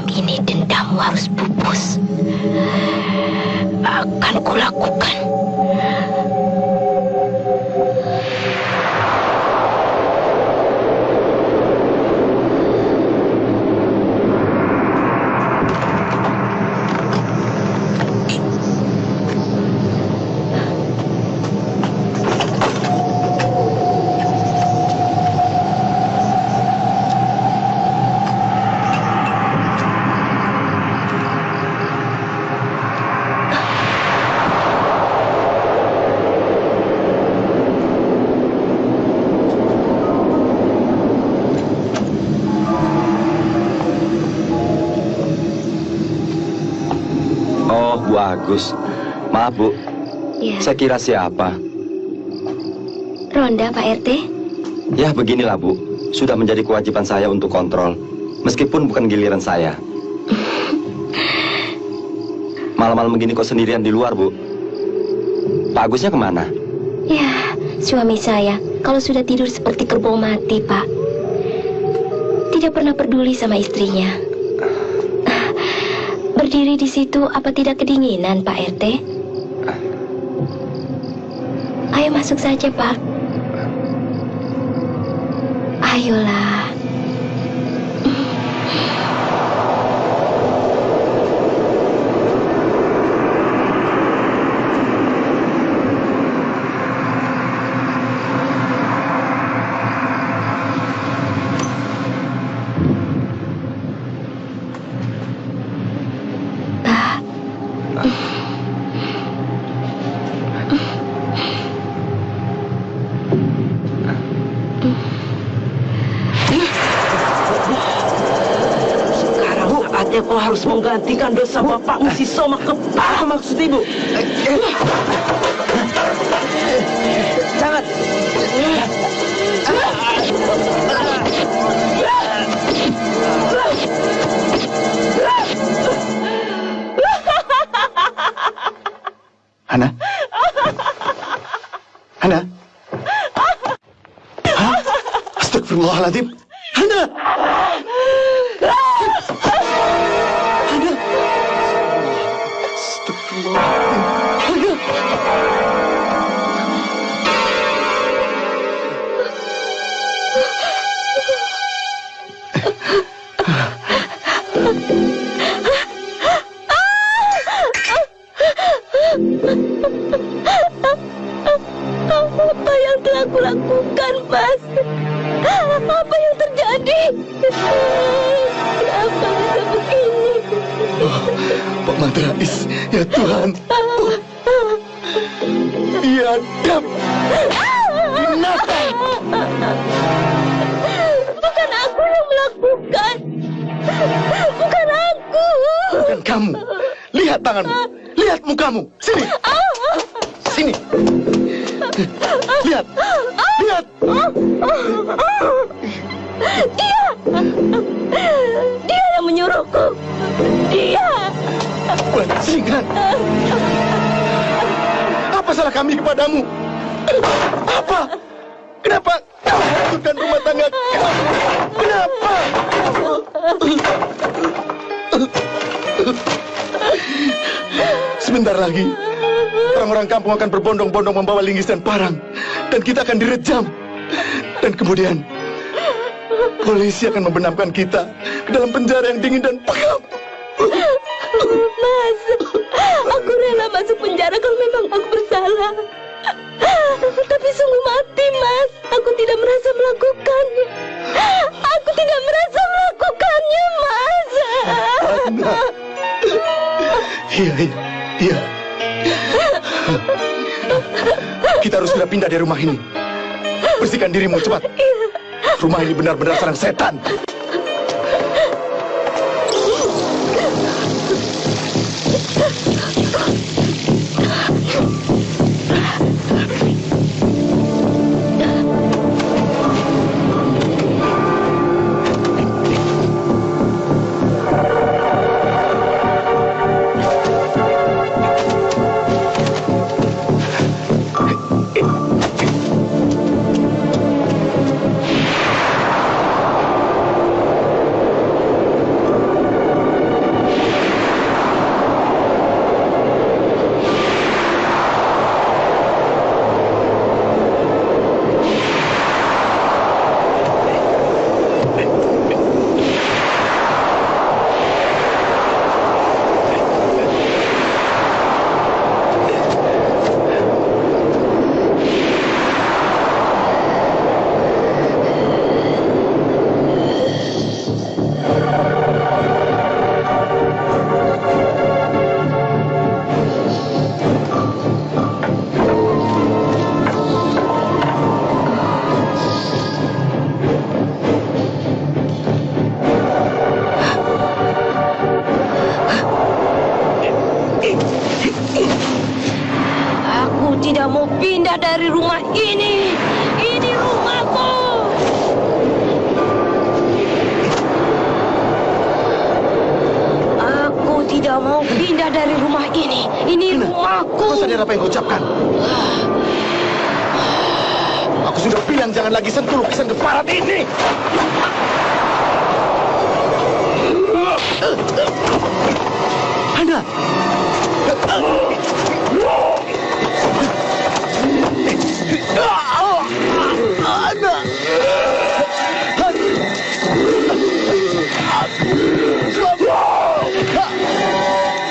ini dendammu harus pupus. Akan kulakukan. Bu Agus, maaf Bu, Ya, saya kira siapa? Ronda Pak RT. Ya beginilah Bu, sudah menjadi kewajiban saya untuk kontrol, meskipun bukan giliran saya. Malam-malam begini kok sendirian di luar Bu? Pak Agusnya kemana? Ya, suami saya kalau sudah tidur seperti kerbau mati, Pak. Tidak pernah peduli sama istrinya. Berdiri di situ apa tidak kedinginan, Pak RT? Ayo masuk saja, Pak. Ayolah. Saatnya kau harus menggantikan dosa bapakmu si Somak kepala. Apa maksud ibu? Jangan. Hana? Hana? Hah? Astagfirullahaladzim. Hana! Apa yang telah kulakukan, Mas? Apa yang terjadi? Kenapa bisa begini? Pak Matrais, ya Tuhan. Biadab. Binatang. Bukan aku yang melakukan. Bukan aku. Bukan kamu. Lihat tanganmu. Lihat mukamu. Sini. Sini. Lihat. Lihat. Dia yang menyuruhku. Dia. Bajingan. Apa salah kami kepadamu? Apa? Kenapa kau hancurkan rumah tangga kami? Kenapa? Sebentar lagi, orang-orang kampung akan berbondong-bondong membawa linggis dan parang. Dan kita akan direjam. Dan kemudian, polisi akan membenamkan kita ke dalam penjara yang dingin dan pekam. Mas, aku rela masuk penjara kalau memang aku bersalah. Tapi sungguh mati, Mas. Aku tidak merasa melakukannya. Aku tidak merasa melakukannya, Mas. Iya, iya, iya. Kita harus segera pindah dari rumah ini. Bersihkan dirimu, cepat. Rumah ini benar-benar sarang setan. mau pindah dari rumah ini. Ini rumahku. Aku tidak mau pindah dari rumah ini. Ini rumahku. Kau sadar apa yang kau ucapkan? Aku sudah bilang jangan lagi sentuh lukisan keparat ini. Hana!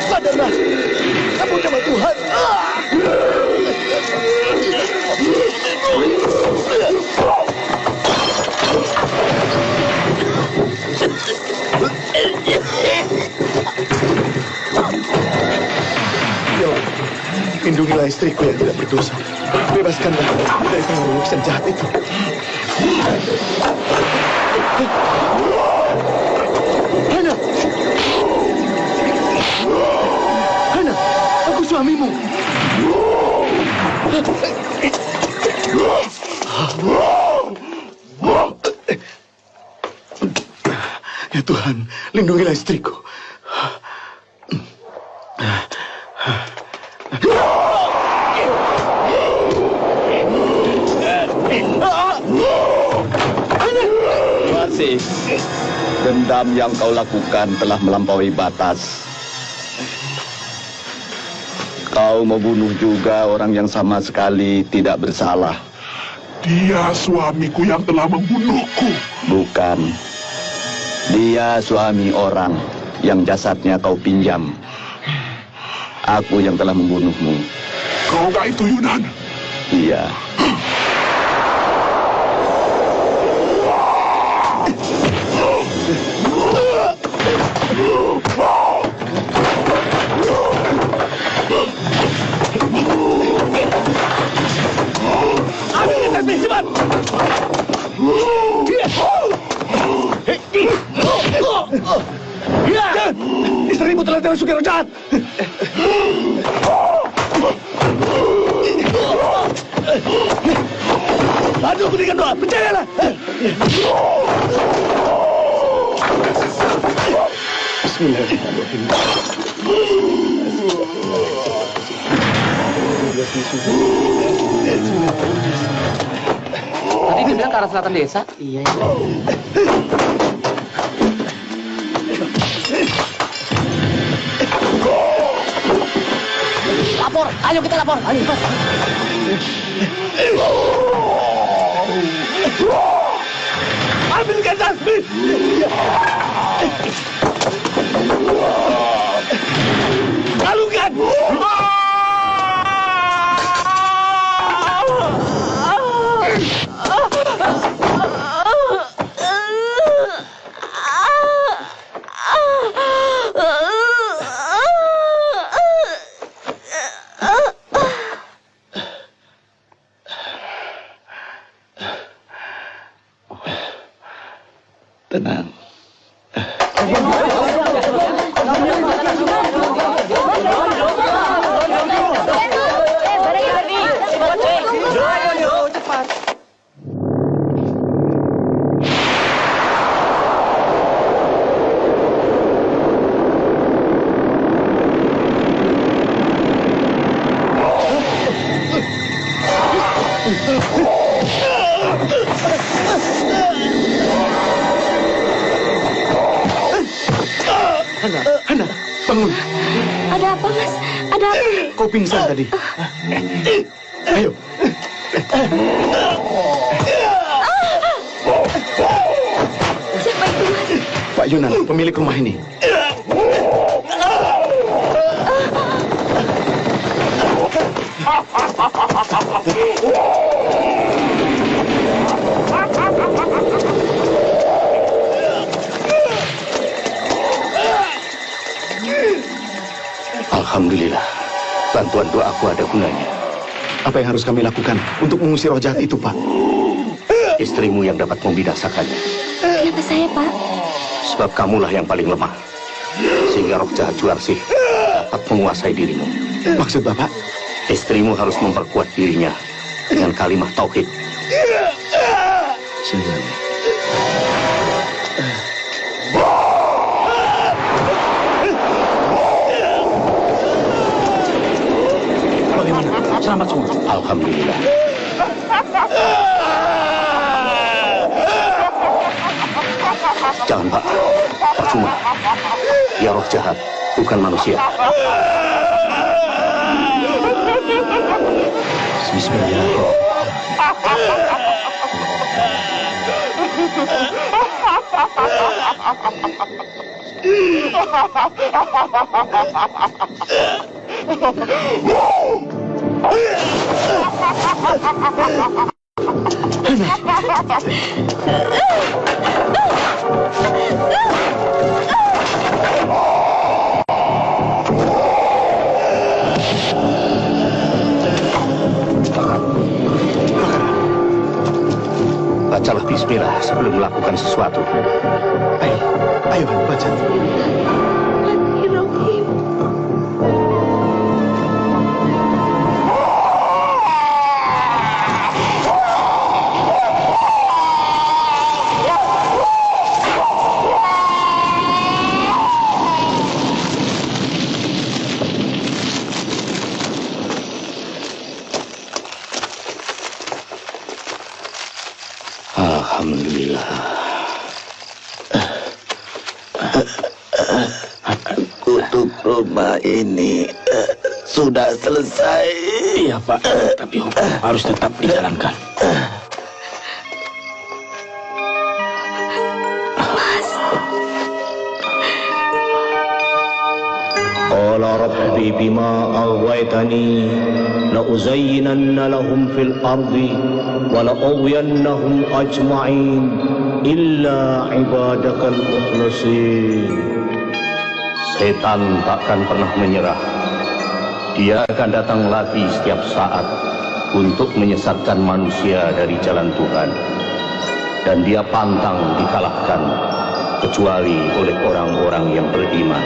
Sadarlah, kamu nama Tuhan. Ya, lindungilah istriku yang tidak berdosa. Bebaskanlah dari pengaruh lukisan jahat itu. Hana! Hana, aku suamimu. Ya Tuhan, lindungilah istriku. Masih, dendam yang kau lakukan telah melampaui batas. Kau membunuh juga orang yang sama sekali tidak bersalah. Dia suamiku yang telah membunuhku. Bukan. Dia suami orang yang jasadnya kau pinjam. Aku yang telah membunuhmu. Kau gak itu Yunan? Iya. Ambilkan tasbih cepat. Istrimu telah terasuki roh jahat. Lalu aku berikan doa, percayalah. Tadi dia bilang ke arah selatan desa. Iya. Lapor, ayo kita lapor. Ayo. Ambilkan tasbih. Lalukan. Tenang. Hana, bangun. Ada apa, Mas? Ada apa? Kau pingsan tadi. Ayo. Siapa itu, Mas? Pak Yunan, pemilik rumah ini. Alhamdulillah, bantuan doaku ada gunanya. Apa yang harus kami lakukan untuk mengusir roh jahat itu, Pak? Istrimu yang dapat membinasakannya. Kenapa saya, Pak? Sebab kamulah yang paling lemah. Sehingga roh jahat Juarsih dapat menguasai dirimu. Maksud Bapak? Istrimu harus memperkuat dirinya dengan kalimat tauhid. Siliwangi. Bagaimana? Selamat semua? Alhamdulillah. Jangan, Pak. Percuma. Dia roh jahat, bukan manusia. Bismillahirrahmanirrahim. Bacalah bismillah sebelum melakukan sesuatu. Ayo, baca. Alhamdulillah. Kutub rumah ini sudah selesai. Iya, Pak. Tapi hukum harus tetap dijalankan. Qala rabbi bima aghwaytani la uzayyinanna lahum fil ardi wa la ughwiyannahum ajma'in illa ibadakal mukhlasin. Setan takkan pernah menyerah. Dia akan datang lagi setiap saat untuk menyesatkan manusia dari jalan Tuhan. Dan dia pantang dikalahkan kecuali oleh orang-orang yang beriman.